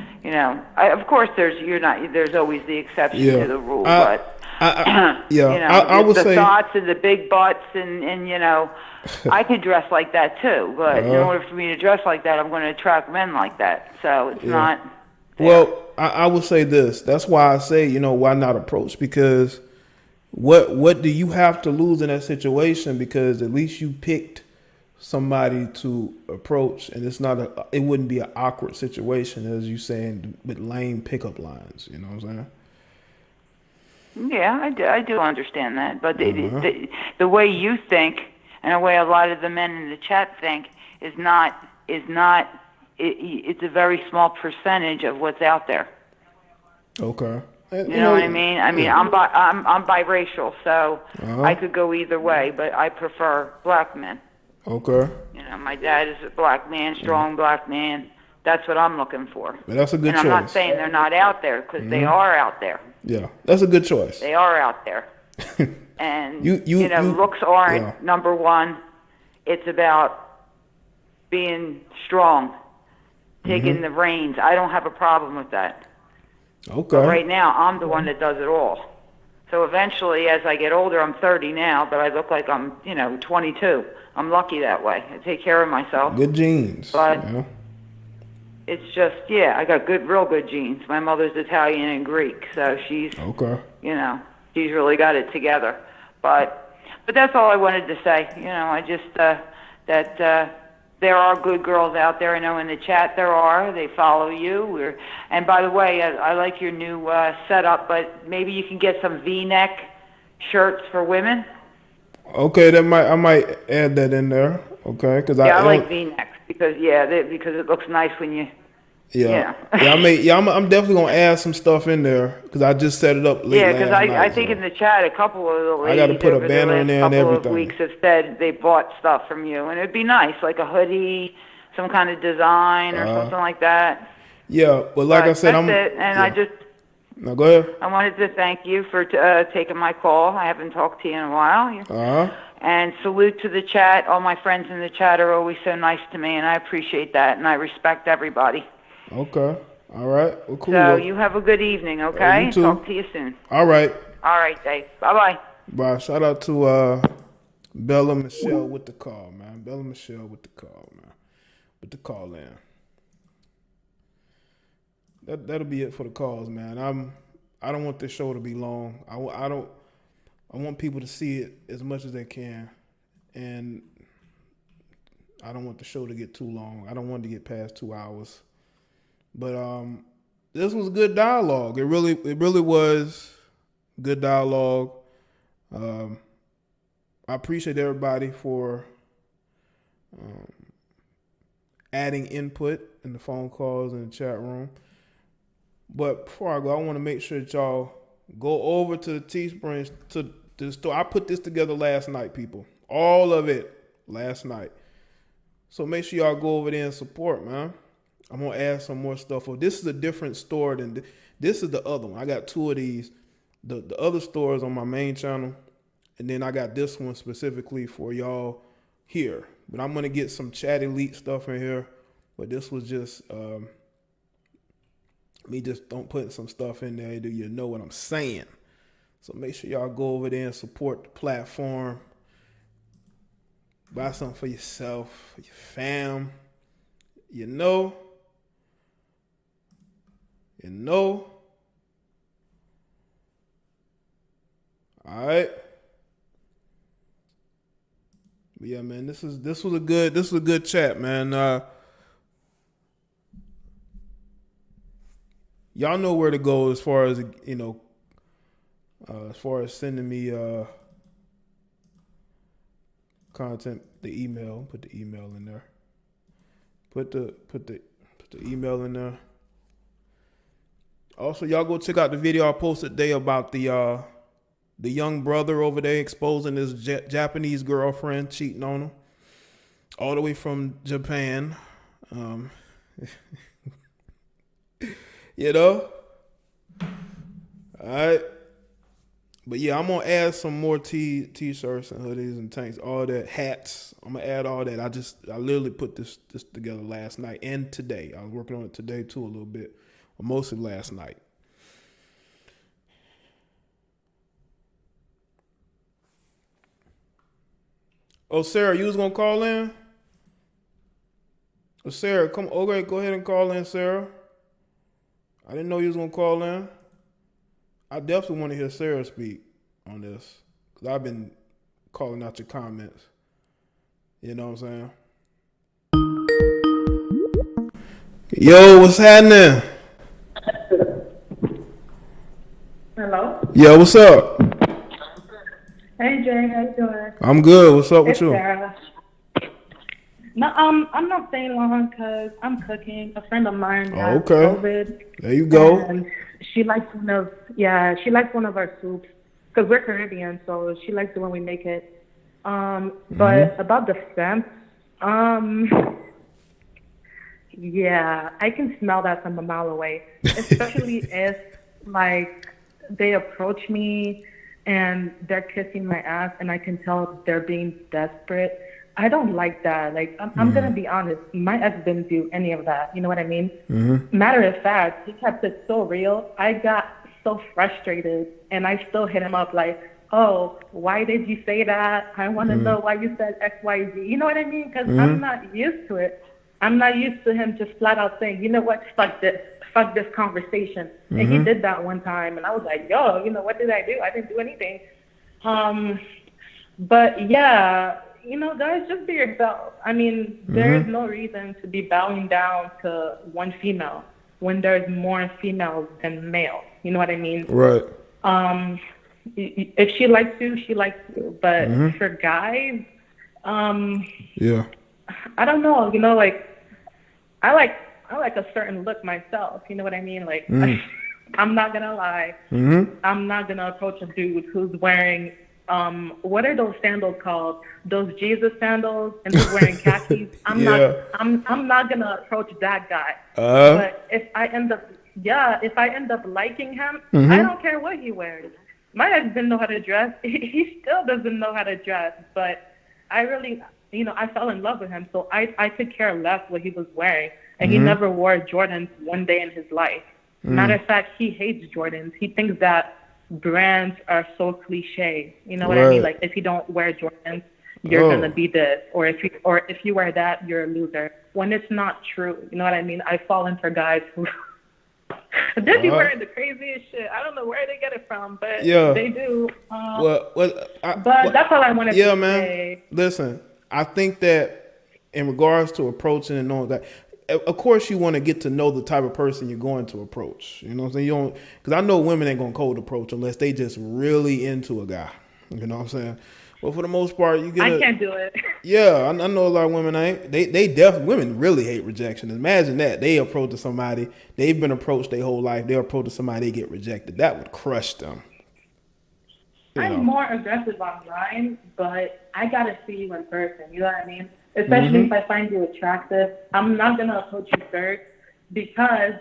of course there's always the exception to the rule, but
I would say
the thoughts and the big butts and I could dress like that too, but in order for me to dress like that, I'm going to attract men like that. So it's not fair.
Well, I would say this. That's why I say, why not approach? Because what do you have to lose in that situation? Because at least you picked somebody to approach, and it wouldn't be an awkward situation, as you saying, with lame pickup lines. You know what I'm saying?
Yeah, I do understand that, but the way you think and the way a lot of the men in the chat think is not. It's a very small percentage of what's out there.
Okay.
You know what I mean? I'm biracial, so I could go either way, but I prefer black men.
Okay.
My dad is a black man, strong black man. That's what I'm looking for.
But that's a good choice.
And I'm not saying they're not out there, because they are out there.
Yeah, that's a good choice.
They are out there. And, looks aren't number one. It's about being strong, taking the reins. I don't have a problem with that.
Okay.
But right now, I'm the one that does it all. So eventually, as I get older, I'm 30 now, but I look like I'm, 22. I'm lucky that way. I take care of myself.
Good genes.
But it's just, I got real good genes. My mother's Italian and Greek, so she's, she's really got it together. But that's all I wanted to say. I just, that there are good girls out there. I know in the chat there are. They follow you. And by the way, I like your new setup, but maybe you can get some V-neck shirts for women.
Okay, I might add that in there. Okay, because
I like V-necks because it looks nice when you.
I'm definitely gonna add some stuff in there because I just set it up late.
Yeah, because I think in the chat a couple of the ladies
I got to put a banner in there and everything.
Couple of weeks have said they bought stuff from you, and it'd be nice, like a hoodie, some kind of design or something like that.
Yeah, but like I said,
that's it. And
yeah.
I just.
No, go ahead.
I wanted to thank you for taking my call. I haven't talked to you in a while. And salute to the chat. All my friends in the chat are always so nice to me, and I appreciate that, and I respect everybody.
Okay. All right. Well, cool.
So you have a good evening, okay?
You too.
Talk to you soon.
All right.
All right, Dave. Bye-bye.
Bye. Shout out to Bella Michelle with the call, man. Bella Michelle with the call, man. With the call in. That'll be it for the calls, man. I don't want this show to be long. I want people to see it as much as they can, and I don't want the show to get too long. I don't want it to get past 2 hours. But this was good dialogue. It really was good dialogue. I appreciate everybody for adding input in the phone calls and the chat room. But before I go, I want to make sure that y'all go over to the Teespring, to the store. I put this together last night, people. All of it last night. So make sure y'all go over there and support, man. I'm going to add some more stuff. This is a different store than this is the other one. I got two of these. The other store is on my main channel. And then I got this one specifically for y'all here. But I'm going to get some Chat Elite stuff in here. But this was just... me just don't put some stuff in there. Do you know what I'm saying? So make sure y'all go over there and support the platform. Buy something for yourself, for your fam. You know. All right. But yeah, man, this was a good chat, man. Y'all know where to go as far as, as far as sending me content, the email. Put the email in there. Put the email in there. Also, y'all go check out the video I posted today about the young brother over there exposing his Japanese girlfriend cheating on him, all the way from Japan. All right. But yeah, I'm gonna add some more t-shirts and hoodies and tanks, all that, hats. I'm gonna add all that. I literally put this together last night and today. I was working on it today too a little bit, but mostly last night. Oh, Sarah, you was gonna call in? Oh, Sarah, come. Okay, go ahead and call in, Sarah. I didn't know you was gonna call in. I definitely want to hear Sarah speak on this, because I've been calling out your comments. You know what I'm saying? Yo, what's happening?
Hello?
Yo, what's up?
Hey, Jay, how you doing?
I'm good. What's up with you?
Sarah. No, I'm not staying long because I'm cooking. A friend of mine has COVID.
There you go.
And she likes one of our soups because we're Caribbean, so she likes it when we make it. But about the simp, yeah, I can smell that from a mile away, especially if like they approach me and they're kissing my ass and I can tell they're being desperate. I don't like that. Like, I'm going to be honest. My ex didn't do any of that. You know what I mean? Matter of fact, he kept it so real. I got so frustrated, and I still hit him up like, oh, why did you say that? I want to know why you said X, Y, Z. You know what I mean? Because I'm not used to it. I'm not used to him just flat out saying, you know what, fuck this conversation. And he did that one time, and I was like, yo, what did I do? I didn't do anything. But, yeah, guys, just be yourself. I mean, there is no reason to be bowing down to one female when there's more females than males. You know what I mean?
Right.
If she likes you, she likes you. But for guys,
yeah,
I don't know. Like, I like a certain look myself. You know what I mean? Like, I'm not gonna lie. I'm not gonna approach a dude who's wearing what are those sandals called? Those Jesus sandals, and he's wearing khakis. I'm not gonna approach that guy. But if I end up liking him, I don't care what he wears. My husband know how to dress. He still doesn't know how to dress, but I really, I fell in love with him, so I could care less what he was wearing. And he never wore Jordans one day in his life. Matter of fact, he hates Jordans. He thinks that brands are so cliche. You know what I mean? Like, if you don't wear Jordans, you're gonna be this, or if you wear that, you're a loser. When it's not true, you know what I mean? I fall into guys who they be wearing the craziest shit. I don't know where they get it from, but they do. But that's all I wanted to say. Yeah, man.
Listen, I think that in regards to approaching and knowing that, of course, you want to get to know the type of person you're going to approach. You know what I'm saying? You don't, because I know women ain't gonna cold approach unless they just really into a guy. You know what I'm saying? But for the most part, you get.
I can't do it.
Yeah, I know a lot of women ain't. They definitely, women really hate rejection. Imagine that they approach somebody, they've been approached their whole life. They approach somebody, they get rejected. That would crush them.
I'm more aggressive online, but I gotta see you in person. You know what I mean? Especially if I find you attractive, I'm not gonna approach you first because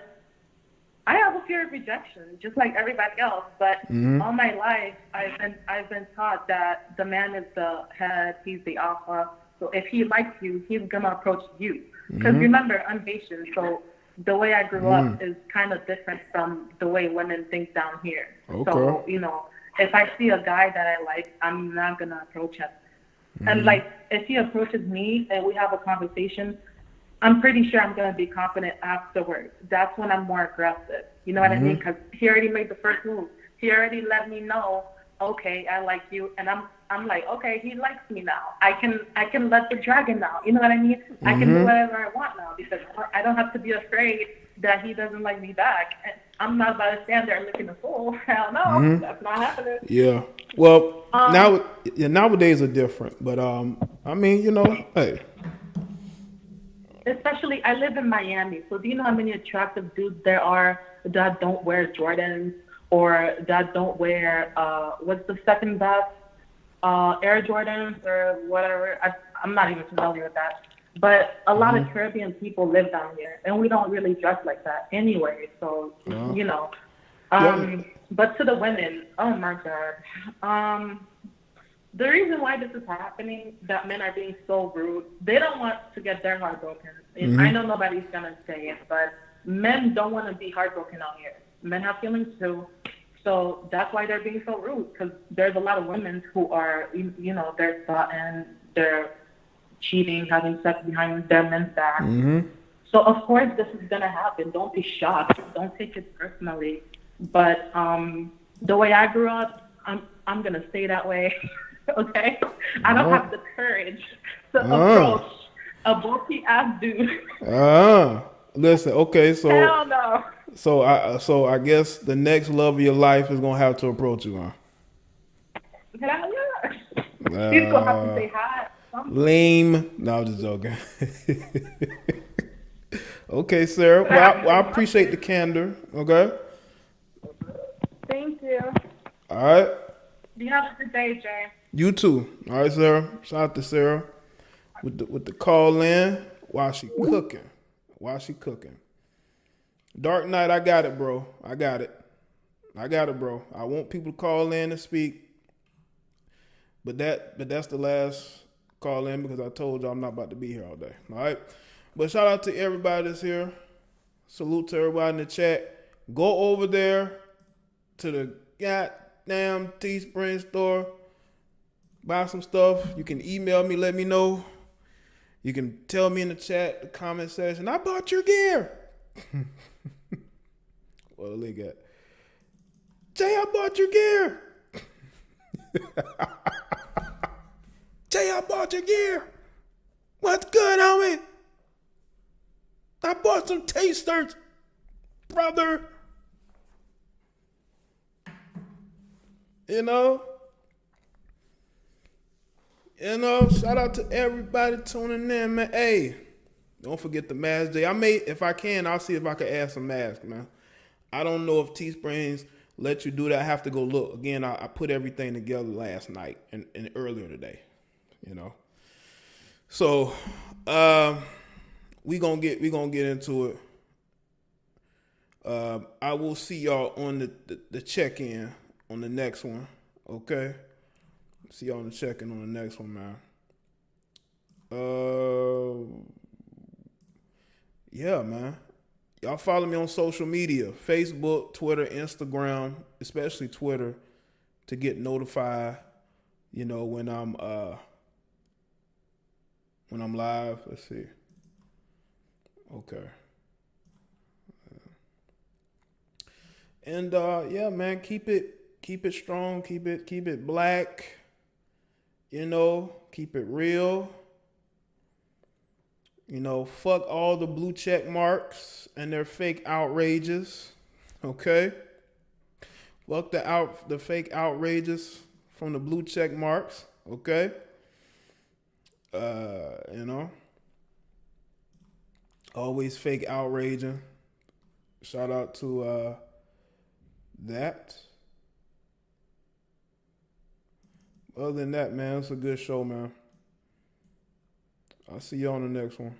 I have a fear of rejection, just like everybody else. But all my life, I've been taught that the man is the head, he's the alpha. So if he likes you, he's gonna approach you. Because remember, I'm Haitian, so the way I grew up is kind of different from the way women think down here. Okay. So if I see a guy that I like, I'm not gonna approach him. And like, if he approaches me and we have a conversation, I'm pretty sure I'm going to be confident afterwards. That's when I'm more aggressive. You know what I mean? Because he already made the first move. He already let me know, okay, I like you. And I'm like, okay, he likes me now. I can let the dragon out. You know what I mean? I can do whatever I want now because I don't have to be afraid that he doesn't like me back. And I'm not about to stand there looking a fool. Hell no, that's not happening.
Yeah. Well, nowadays are different. But, I mean, hey.
Especially, I live in Miami, so do you know how many attractive dudes there are that don't wear Jordans or that don't wear, what's the second best, Air Jordans or whatever? I'm not even familiar with that. But a lot of Caribbean people live down here, and we don't really dress like that anyway, so, But to the women, oh my God. The reason why this is happening, that men are being so rude, they don't want to get their heart broken. I know nobody's going to say it, but men don't want to be heartbroken out here. Men have feelings too. So that's why they're being so rude, because there's a lot of women who are, they're thoughting, they're cheating, having sex behind their men's back. So of course this is going to happen. Don't be shocked. Don't take it personally. But the way I grew up, I'm going to stay that way. Okay? I don't have the courage to approach a bulky ass dude.
Listen, okay, so
hell no.
So I guess the next love of your life is gonna have to approach you, huh?
Hell yeah. He's gonna have to say hi.
Lame. No, I'm just joking. Okay, Sarah. Well, I appreciate the candor. Okay.
Thank you.
All right.
You have a good day, Jay.
You too. All right, Sarah. Shout out to Sarah with the call in while she cooking. Dark Knight, I got it, bro. I got it, bro. I want people to call in and speak. But that's the last call in because I told y'all I'm not about to be here all day. All right. But shout out to everybody that's here. Salute to everybody in the chat. Go over there to the goddamn Teespring store. Buy some stuff. You can email me, let me know. You can tell me in the chat, the comment section, I bought your gear. Well, they got, Jay, I bought your gear. Jay, I bought your gear. What's good, homie? I bought some tasters, brother. Shout out to everybody tuning in, man. Hey, don't forget the mask, Jay. If I can, I'll see if I can add some masks, man. I don't know if Teespring's let you do that. I have to go look again. I put everything together last night and earlier today, you know. So we gonna get into it. I will see y'all on the check-in on the next one. Okay. See y'all on the check-in on the next one, man. Yeah, man. Y'all follow me on social media, Facebook, Twitter, Instagram, especially Twitter, to get notified, you know, when I'm live. Let's see. Okay. And yeah, man, keep it strong, keep it black, you know, keep it real. You know, fuck all the blue check marks and their fake outrages. Okay? Fuck the fake outrages from the blue check marks. Okay? You know. Always fake outraging. Shout out to that. Other than that, man, it's a good show, man. I'll see you on the next one.